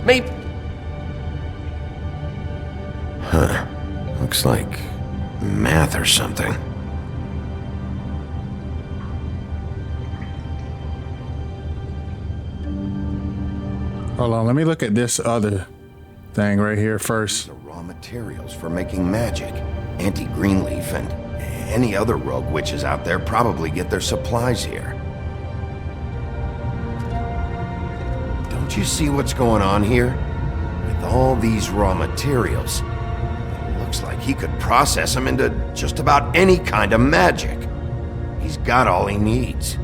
Maybe... Huh. Looks like math or something. Hold on, let me look at this other thing right here first. The raw materials for making magic. Auntie Greenleaf and any other rogue witches out there probably get their supplies here. Don't you see what's going on here? With all these raw materials, it looks like he could process them into just about any kind of magic. He's got all he needs.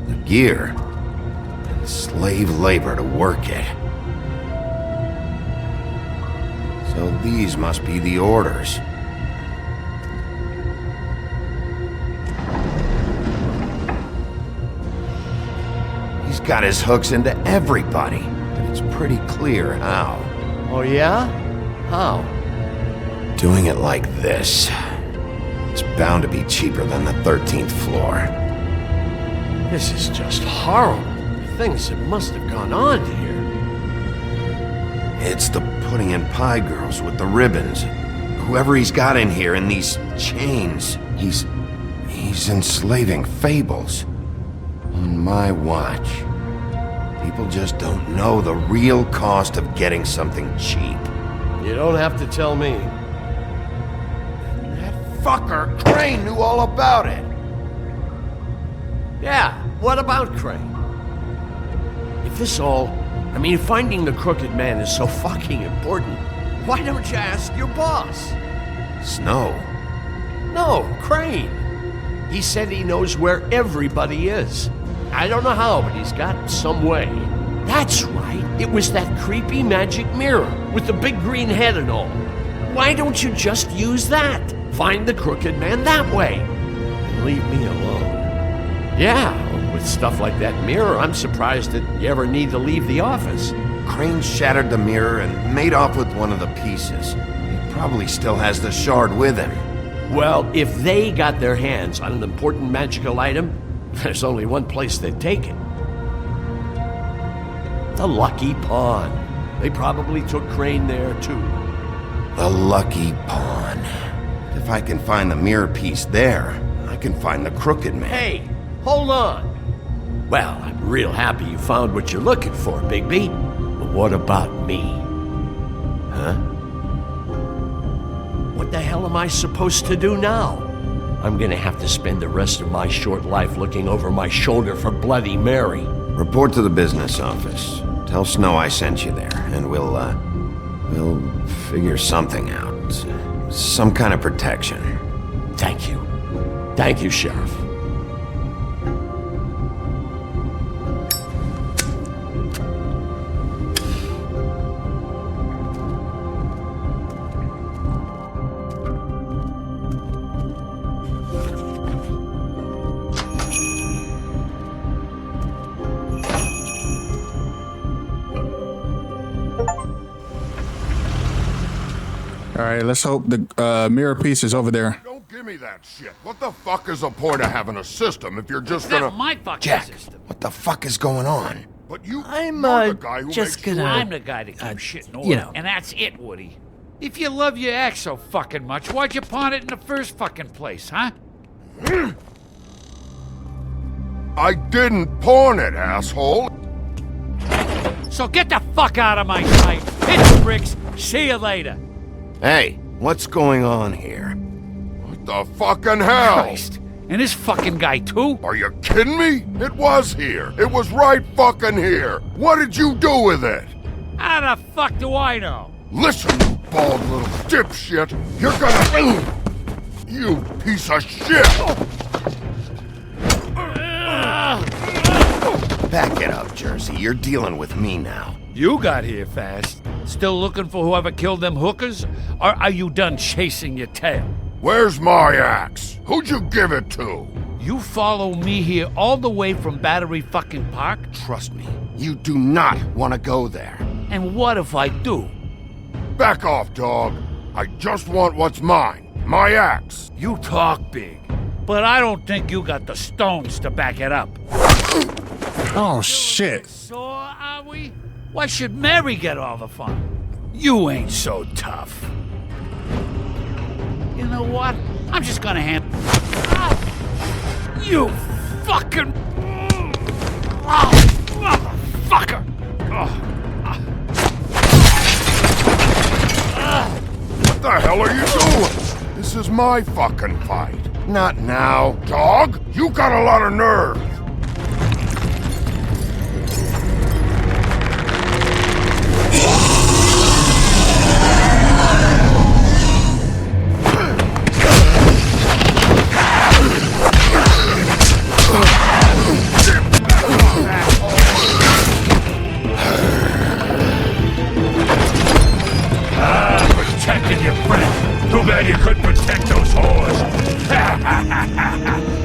The gear, and slave labor to work it. So these must be the orders. He's got his hooks into everybody, but it's pretty clear how. Oh yeah? How? Doing it like this. It's bound to be cheaper than the 13th floor. This is just horrible. The things that must have gone on here. It's the pudding and pie girls with the ribbons. Whoever he's got in here in these chains, he's enslaving Fables. On my watch. People just don't know the real cost of getting something cheap. You don't have to tell me. That fucker Crane knew all about it. Yeah, what about Crane? If this all... if finding the Crooked Man is so fucking important, why don't you ask your boss? Snow? No, Crane. He said he knows where everybody is. I don't know how, but he's got some way. That's right. It was that creepy magic mirror with the big green head and all. Why don't you just use that? Find the Crooked Man that way. And leave me alone. Yeah, with stuff like that mirror, I'm surprised that you ever need to leave the office. Crane shattered the mirror and made off with one of the pieces. He probably still has the shard with him. Well, if they got their hands on an important magical item, there's only one place they'd take it. The Lucky Pawn. They probably took Crane there, too. The Lucky Pawn. If I can find the mirror piece there, I can find the Crooked Man. Hey, hold on. Well, I'm real happy you found what you're looking for, Bigby. But what about me? Huh? What the hell am I supposed to do now? I'm gonna have to spend the rest of my short life looking over my shoulder for Bloody Mary. Report to the business office. Tell Snow I sent you there, and we'll figure something out. Some kind of protection. Thank you. Thank you, Sheriff. All right, let's hope the mirror piece is over there. Don't give me that shit. What the fuck is the point of having a system if you're just gonna... That's my fucking Jack, system. what the fuck is going on? But you're the guy who just makes gonna... sure... I'm the guy that keeps shit in order. And that's it, Woody. If you love your ex so fucking much, why'd you pawn it in the first fucking place, huh? I didn't pawn it, asshole. So get the fuck out of my sight. Hit the bricks. See you later. Hey, what's going on here? What the fucking hell? Christ. And this fucking guy, too? Are you kidding me? It was here. It was right fucking here. What did you do with it? How the fuck do I know? Listen, you bald little dipshit. You're gonna... You piece of shit! Back it up, Jersey. You're dealing with me now. You got here fast. Still looking for whoever killed them hookers? Or are you done chasing your tail? Where's my axe? Who'd you give it to? You follow me here all the way from Battery fucking Park? Trust me, you do not want to go there. And what if I do? Back off, dog. I just want what's mine. My axe. You talk big, but I don't think you got the stones to back it up. Oh, shit. So are we? Why should Mary get all the fun? You ain't so tough. You know what? I'm just gonna hand... You fucking... motherfucker! What the hell are you doing? This is my fucking fight. Not now. Dog, you got a lot of nerve. Protected your friend. Too bad you couldn't protect those whores.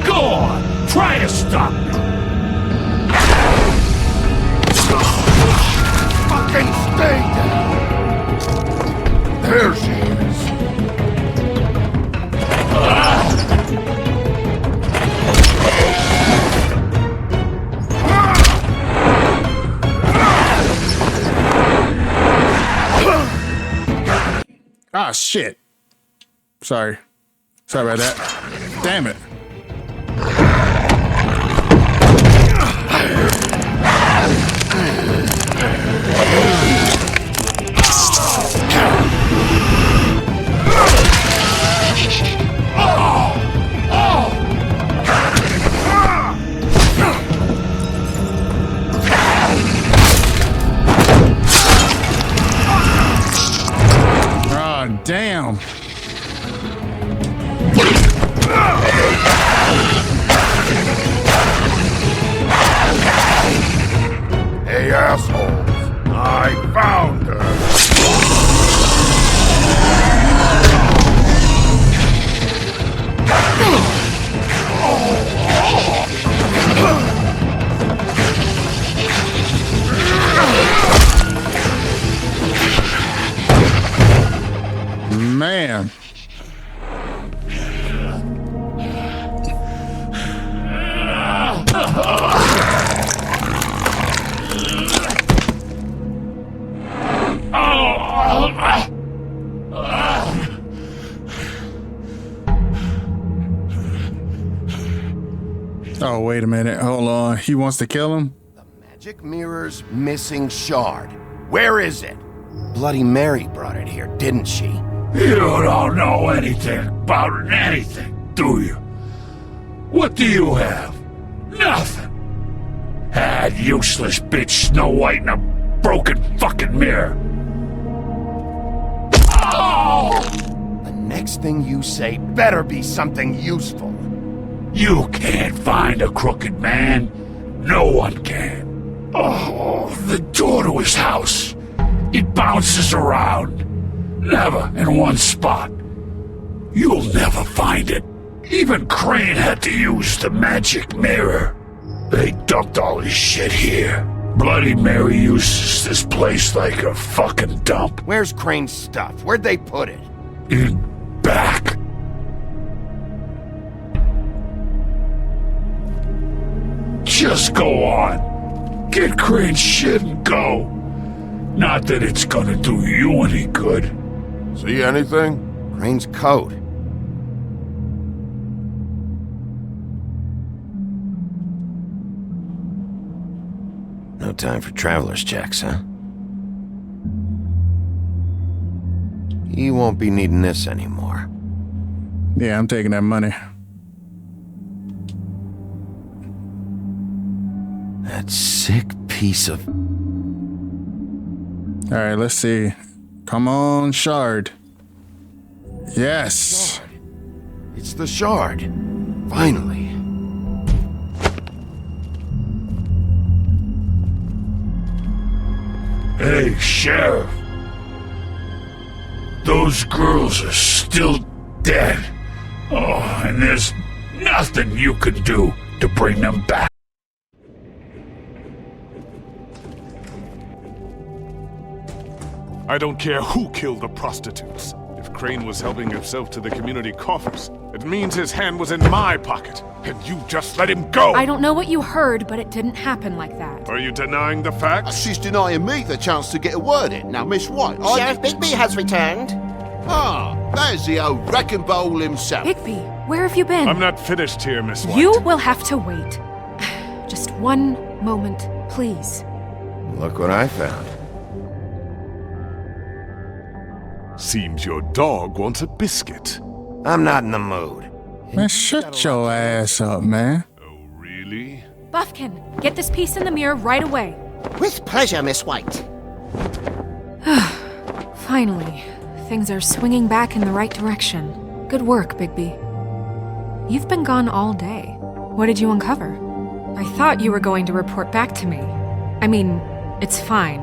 Go on, try to stop me. Fucking stay down. There she is. Ah, shit. Sorry. Sorry about that. Damn it. Oh, damn. Hey, assholes. I found her. Man. Oh, wait a minute. Hold on. He wants to kill him? Magic mirror's missing shard. Where is it? Bloody Mary brought it here, didn't she? You don't know anything about anything, do you? What do you have? Nothing. That useless bitch Snow White in a broken fucking mirror. Oh! The next thing you say better be something useful. You can't find a crooked man. No one can. Oh, the door to his house. It bounces around. Never in one spot. You'll never find it. Even Crane had to use the magic mirror. They dumped all his shit here. Bloody Mary uses this place like a fucking dump. Where's Crane's stuff? Where'd they put it? In back. Just go on. Get Crane's shit and go. Not that it's gonna do you any good. See anything? Crane's coat. No time for traveler's checks, huh? You won't be needing this anymore. Yeah, I'm taking that money. That sick piece of... Alright, let's see. Come on, shard. Yes. It's the shard. Finally. Hey, Sheriff. Those girls are still dead. Oh, and there's nothing you can do to bring them back. I don't care who killed the prostitutes. If Crane was helping himself to the community coffers, it means his hand was in my pocket, and you just let him go! I don't know what you heard, but it didn't happen like that. Are you denying the facts? She's denying me the chance to get a word in. Now, Miss White, Sheriff Bigby has returned. Ah, there's the old wrecking bowl himself. Bigby, where have you been? I'm not finished here, Miss White. You will have to wait. Just one moment, please. Look what I found. Seems your dog wants a biscuit. I'm not in the mood. Man, shut your ass up, man. Oh, really? Buffkin, get this piece in the mirror right away. With pleasure, Miss White. Finally, things are swinging back in the right direction. Good work, Bigby. You've been gone all day. What did you uncover? I thought you were going to report back to me. I mean, it's fine.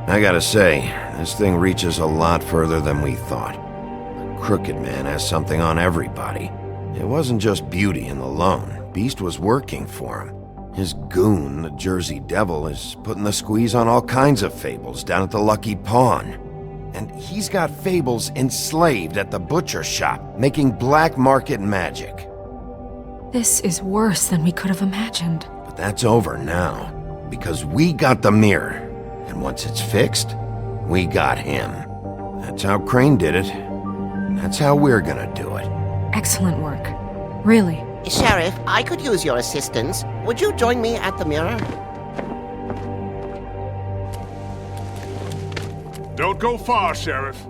I gotta say, this thing reaches a lot further than we thought. The Crooked Man has something on everybody. It wasn't just Beauty and the Lone. Beast was working for him. His goon, the Jersey Devil, is putting the squeeze on all kinds of Fables down at the Lucky Pawn. And he's got Fables enslaved at the butcher shop, making black market magic. This is worse than we could have imagined. But that's over now, because we got the mirror. And once it's fixed, we got him. That's how Crane did it. That's how we're gonna do it. Excellent work. Really. Sheriff, I could use your assistance. Would you join me at the mirror? Don't go far, Sheriff.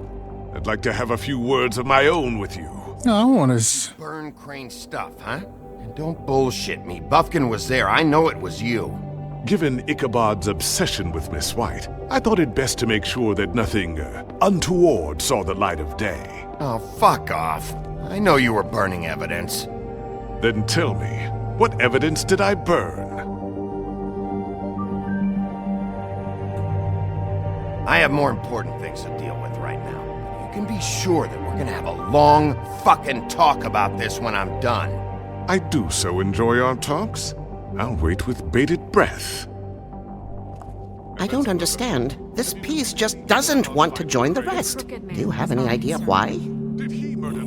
I'd like to have a few words of my own with you. No, I want to... Burn Crane's stuff, huh? And don't bullshit me. Buffkin was there. I know it was you. Given Ichabod's obsession with Miss White, I thought it best to make sure that nothing untoward saw the light of day. Oh, fuck off. I know you were burning evidence. Then tell me, what evidence did I burn? I have more important things to deal with right now. You can be sure that we're gonna have a long fucking talk about this when I'm done. I do so enjoy our talks. I'll wait with bated breath. I don't understand. This piece just doesn't want to join the rest. Do you have any idea why?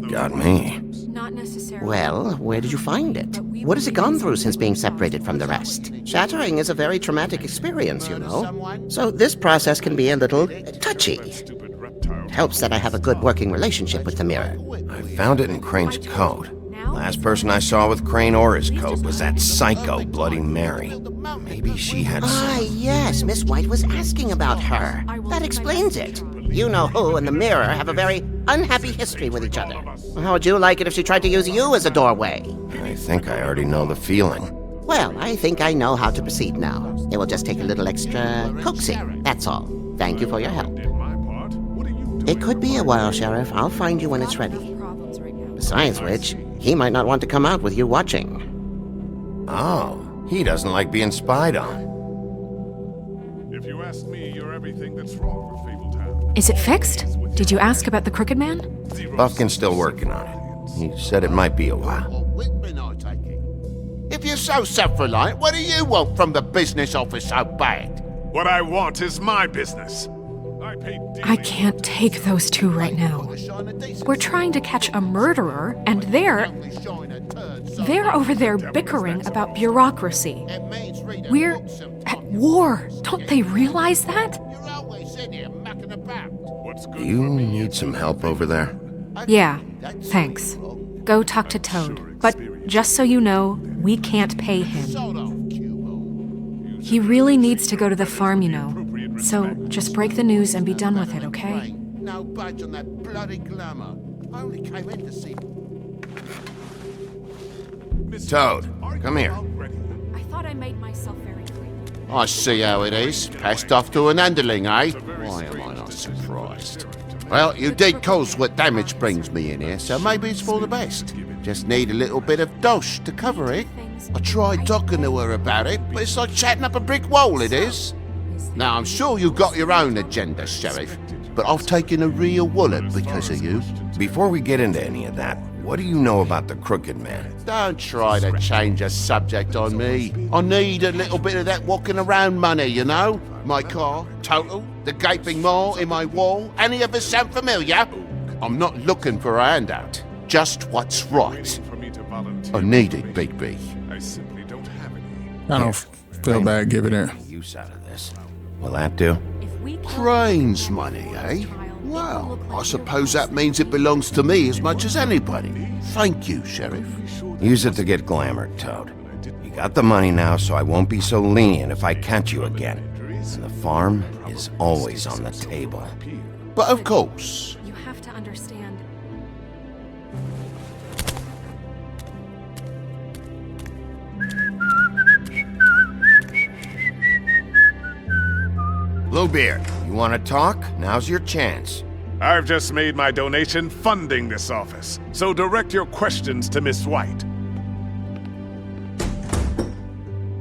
Got me. Not necessarily. Well, where did you find it? What has it gone through since being separated from the rest? Shattering is a very traumatic experience, you know. So this process can be a little touchy. It helps that I have a good working relationship with the mirror. I found it in Crane's coat. Last person I saw with Crane or his coat was that psycho Bloody Mary. Maybe she had Yes, Miss White was asking about her. That explains it. You know who and the mirror have a very unhappy history with each other. How would you like it if she tried to use you as a doorway? I think I already know the feeling. Well, I think I know how to proceed now. It will just take a little extra coaxing, that's all. Thank you for your help. It could be a while, Sheriff. I'll find you when it's ready. Besides which, he might not want to come out with you watching. Oh, he doesn't like being spied on. If you ask me, you're everything that's wrong with Fabletown. Is it fixed? Did you ask about the Crooked Man? Buffkin's still working on it. He said it might be a while. If you're so self-reliant, what do you want from the business office so bad? What I want is my business. I can't take those two right now. We're trying to catch a murderer, and they're over there bickering about bureaucracy. We're at war. Don't they realize that? Do you need some help over there? Yeah, thanks. Go talk to Toad. But just so you know, we can't pay him. He really needs to go to the farm, you know. So just break the news and be done with it, okay? No budge on that bloody glamour. I only came in to see. Toad, come here. I thought I made myself very clear. I see how it is. Passed off to an underling, eh? Why am I not surprised? Well, you did cause what damage brings me in here, so maybe it's for the best. Just need a little bit of dosh to cover it. I tried talking to her about it, but it's like chatting up a brick wall, it is. Now, I'm sure you've got your own agenda, Sheriff, but I've taken a real wallet because of you. Before we get into any of that, what do you know about the Crooked Man? Don't try to change the subject on me. I need a little bit of that walking around money, you know? My car, total, the gaping maw in my wall. Any of us sound familiar? I'm not looking for a handout. Just what's right. I need it, Bigby. I don't feel bad giving it. Use out of this. Will that do? Crane's money, eh? Well, I suppose that means it belongs to me as much as anybody. Thank you, Sheriff. Use it to get glamored, Toad. You got the money now, so I won't be so lenient if I catch you again. And the farm is always on the table. But of course. You have to understand. Bluebeard, you want to talk? Now's your chance. I've just made my donation funding this office, so direct your questions to Miss White.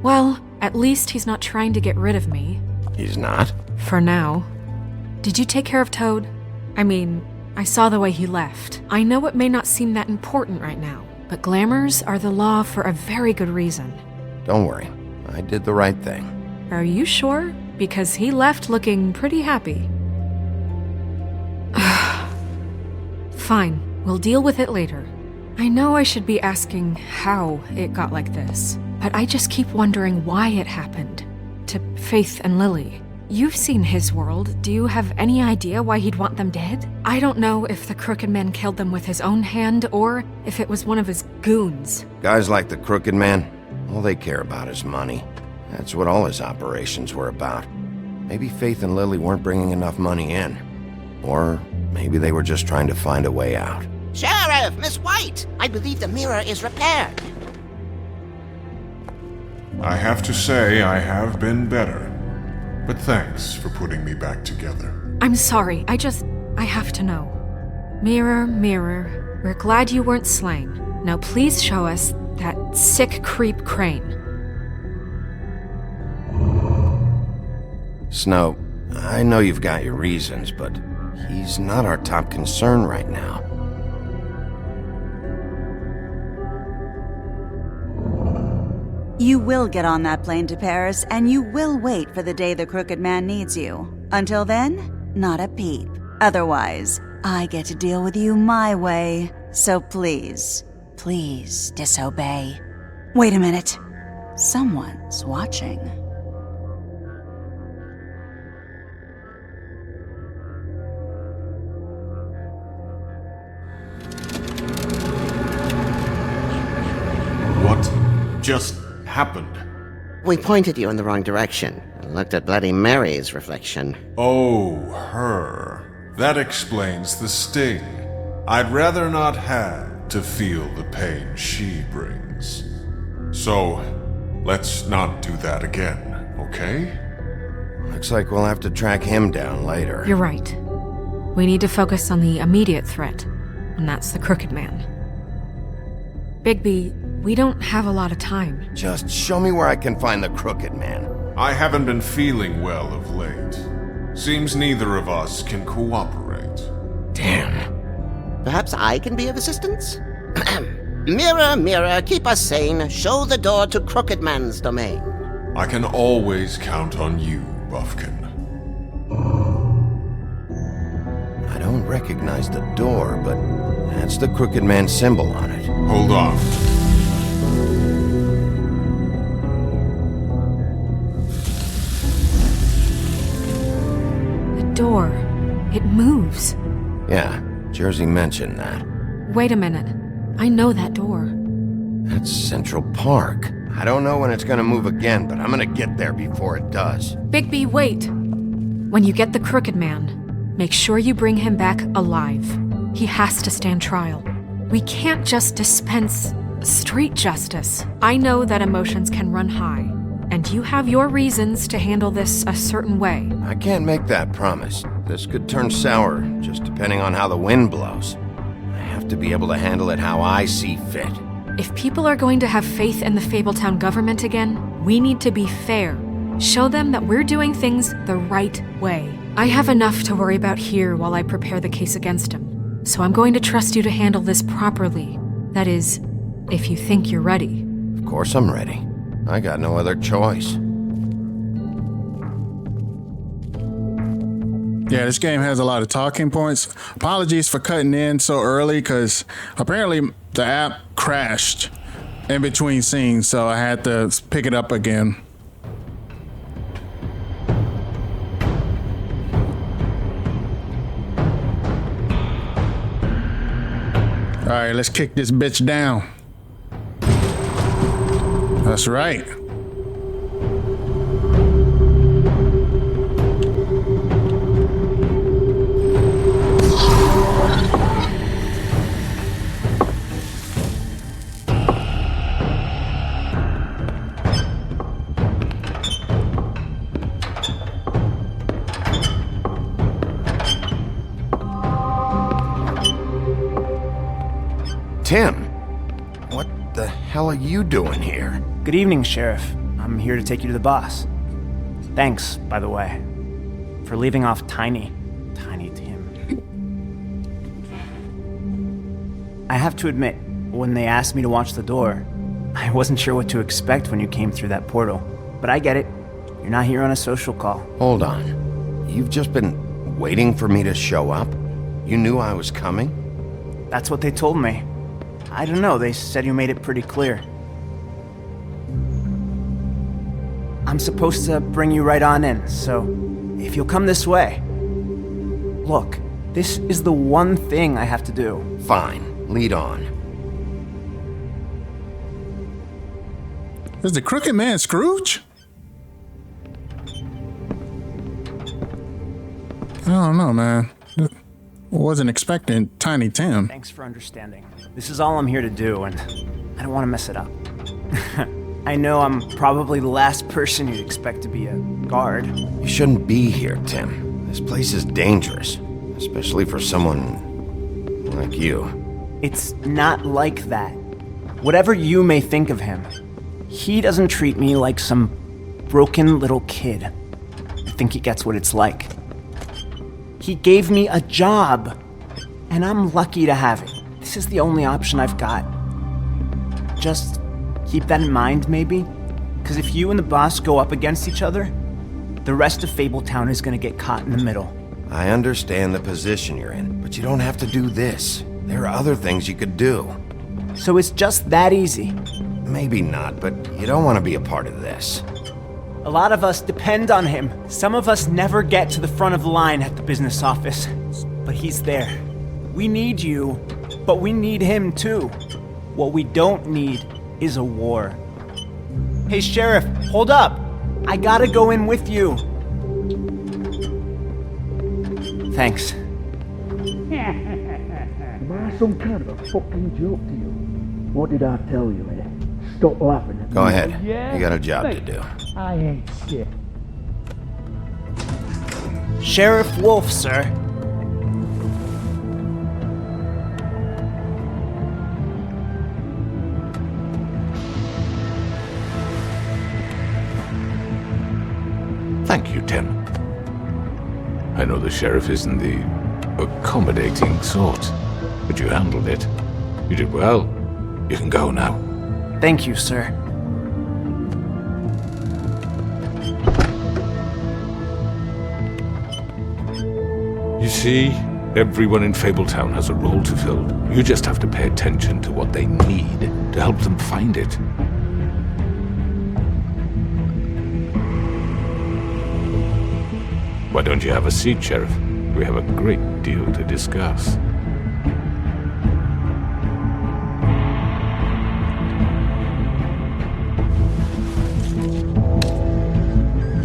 Well, at least he's not trying to get rid of me. He's not? For now. Did you take care of Toad? I mean, I saw the way he left. I know it may not seem that important right now, but glamours are the law for a very good reason. Don't worry. I did the right thing. Are you sure? Because he left looking pretty happy. Fine, we'll deal with it later. I know I should be asking how it got like this, but I just keep wondering why it happened. To Faith and Lily. You've seen his world. Do you have any idea why he'd want them dead? I don't know if the Crooked Man killed them with his own hand or if it was one of his goons. Guys like the Crooked Man, all they care about is money. That's what all his operations were about. Maybe Faith and Lily weren't bringing enough money in. Or maybe they were just trying to find a way out. Sheriff, Miss White! I believe the mirror is repaired. I have to say I have been better. But thanks for putting me back together. I'm sorry, I have to know. Mirror, mirror, we're glad you weren't slain. Now please show us that sick creep Crane. Snow, I know you've got your reasons, but he's not our top concern right now. You will get on that plane to Paris, and you will wait for the day the Crooked Man needs you. Until then, not a peep. Otherwise, I get to deal with you my way. So please, please disobey. Wait a minute. Someone's watching. just happened? We pointed you in the wrong direction and looked at Bloody Mary's reflection. Oh, her. That explains the sting. I'd rather not have to feel the pain she brings. So, let's not do that again, okay? Looks like we'll have to track him down later. You're right. We need to focus on the immediate threat, and that's the Crooked Man. Bigby, we don't have a lot of time. Just show me where I can find the Crooked Man. I haven't been feeling well of late. Seems neither of us can cooperate. Damn. Perhaps I can be of assistance? Mirror, mirror, keep us sane. Show the door to Crooked Man's domain. I can always count on you, Buffkin. I don't recognize the door, but that's the Crooked Man symbol on it. Hold on. The door. It moves. Yeah, Jersey mentioned that. Wait a minute. I know that door. That's Central Park. I don't know when it's gonna move again, but I'm gonna get there before it does. Bigby, wait! When you get the Crooked Man, make sure you bring him back alive. He has to stand trial. We can't just dispense street justice. I know that emotions can run high, and you have your reasons to handle this a certain way. I can't make that promise. This could turn sour, just depending on how the wind blows. I have to be able to handle it how I see fit. If people are going to have faith in the Fabletown government again, we need to be fair. Show them that we're doing things the right way. I have enough to worry about here while I prepare the case against him. So I'm going to trust you to handle this properly. That is, if you think you're ready. Of course I'm ready. I got no other choice. Yeah, this game has a lot of talking points. Apologies for cutting in so early, because apparently the app crashed in between scenes, so I had to pick it up again. All right, let's kick this bitch down. That's right. Tim, what the hell are you doing here? Good evening, Sheriff. I'm here to take you to the boss. Thanks, by the way, for leaving off Tiny Tim. I have to admit, when they asked me to watch the door, I wasn't sure what to expect when you came through that portal. But I get it. You're not here on a social call. Hold on. You've just been waiting for me to show up? You knew I was coming? That's what they told me. I don't know, they said you made it pretty clear. I'm supposed to bring you right on in, so if you'll come this way. Look, this is the one thing I have to do. Fine, lead on. Is the Crooked Man Scrooge? I don't know, man. Wasn't expecting Tiny Tim. Thanks for understanding. This is all I'm here to do, and I don't want to mess it up. I know I'm probably the last person you'd expect to be a guard. You shouldn't be here, Tim. This place is dangerous, especially for someone like you. It's not like that. Whatever you may think of him, he doesn't treat me like some broken little kid. I think he gets what it's like. He gave me a job, and I'm lucky to have it. This is the only option I've got. Just keep that in mind, maybe? Because if you and the boss go up against each other, the rest of Fabletown is going to get caught in the middle. I understand the position you're in, but you don't have to do this. There are other things you could do. So it's just that easy? Maybe not, but you don't want to be a part of this. A lot of us depend on him. Some of us never get to the front of the line at the business office. But he's there. We need you, but we need him too. What we don't need is a war. Hey, Sheriff, hold up. I gotta go in with you. Thanks. Am I some kind of a fucking joke to you? What did I tell you, eh? Stop laughing at me. Go ahead. You got a job to do. I ain't shit. Sheriff Wolf, sir. Thank you, Tim. I know the sheriff isn't the accommodating sort, but you handled it. You did well. You can go now. Thank you, sir. You see, everyone in Fabletown has a role to fill. You just have to pay attention to what they need to help them find it. Why don't you have a seat, Sheriff? We have a great deal to discuss.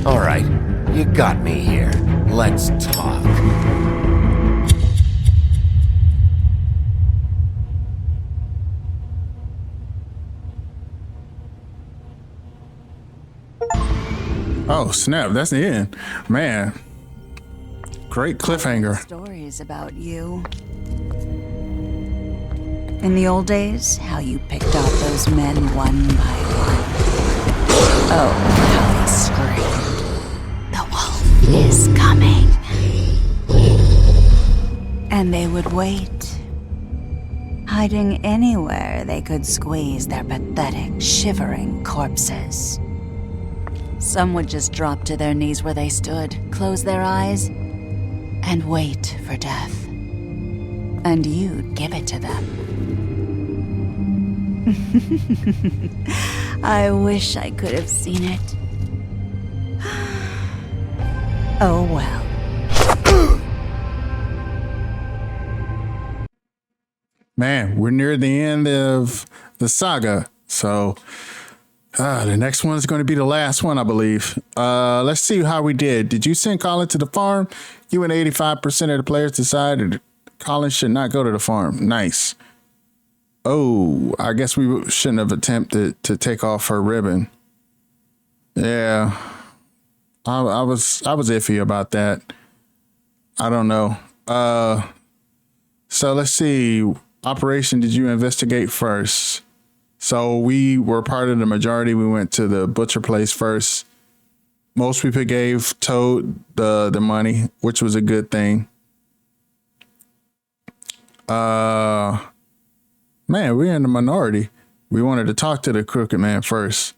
All right, you got me here. Let's talk. Oh, snap. That's the end. Man. Great cliffhanger. Stories about you. In the old days, how you picked off those men one by one. Oh, how they screamed. The wolf is coming. And they would wait, hiding anywhere they could squeeze their pathetic, shivering corpses. Some would just drop to their knees where they stood, close their eyes, and wait for death. And you'd give it to them. I wish I could have seen it. Oh well. Man, we're near the end of the saga, so the next one is going to be the last one, I believe. Let's see how we did. Did you send Colin to the farm? You and 85% of the players decided Colin should not go to the farm. Nice. Oh, I guess we shouldn't have attempted to take off her ribbon. Yeah, I was iffy about that. I don't know. So let's see. Operation did you investigate first? So we were part of the majority. We went to the butcher place first. Most people gave Toad the money, which was a good thing. Man, we're in the minority. We wanted to talk to the crooked man first.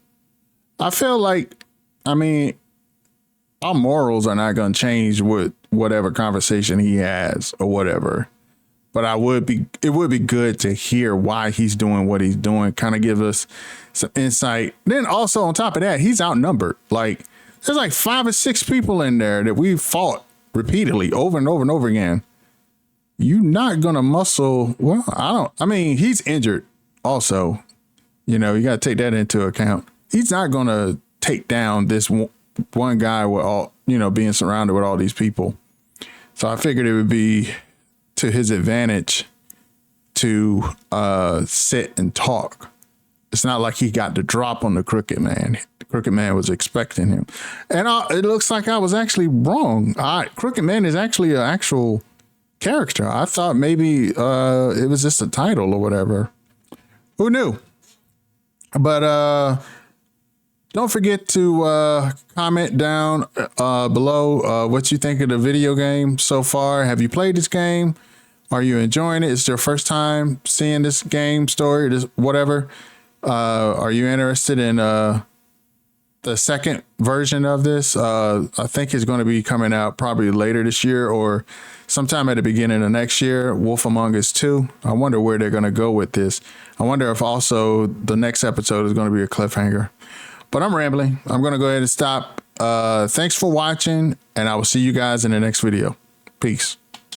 I feel like, I mean, our morals are not going to change with whatever conversation he has or whatever. But it would be good to hear why he's doing what he's doing, kind of give us some insight. Then also on top of that, he's outnumbered. Like there's like 5 or 6 people in there that we've fought repeatedly over and over and over again. You're not going to muscle. Well, I mean, he's injured also. You know, you got to take that into account. He's not going to take down this one guy with all, being surrounded with all these people. So I figured it would be to his advantage to sit and talk. It's not like he got the drop on the crooked man. The crooked man was expecting him. And it looks like I was actually wrong. Crooked man is actually an actual character. I thought maybe it was just a title or whatever. Who knew? But don't forget to comment down below what you think of the video game so far. Have you played this game? Are you enjoying it? Is it your first time seeing this game story, this whatever? Are you interested in the second version of this? I think it's going to be coming out probably later this year or sometime at the beginning of next year. Wolf Among Us 2. I wonder where they're going to go with this. I wonder if also the next episode is going to be a cliffhanger. But I'm rambling. I'm going to go ahead and stop. Thanks for watching, and I will see you guys in the next video. Peace.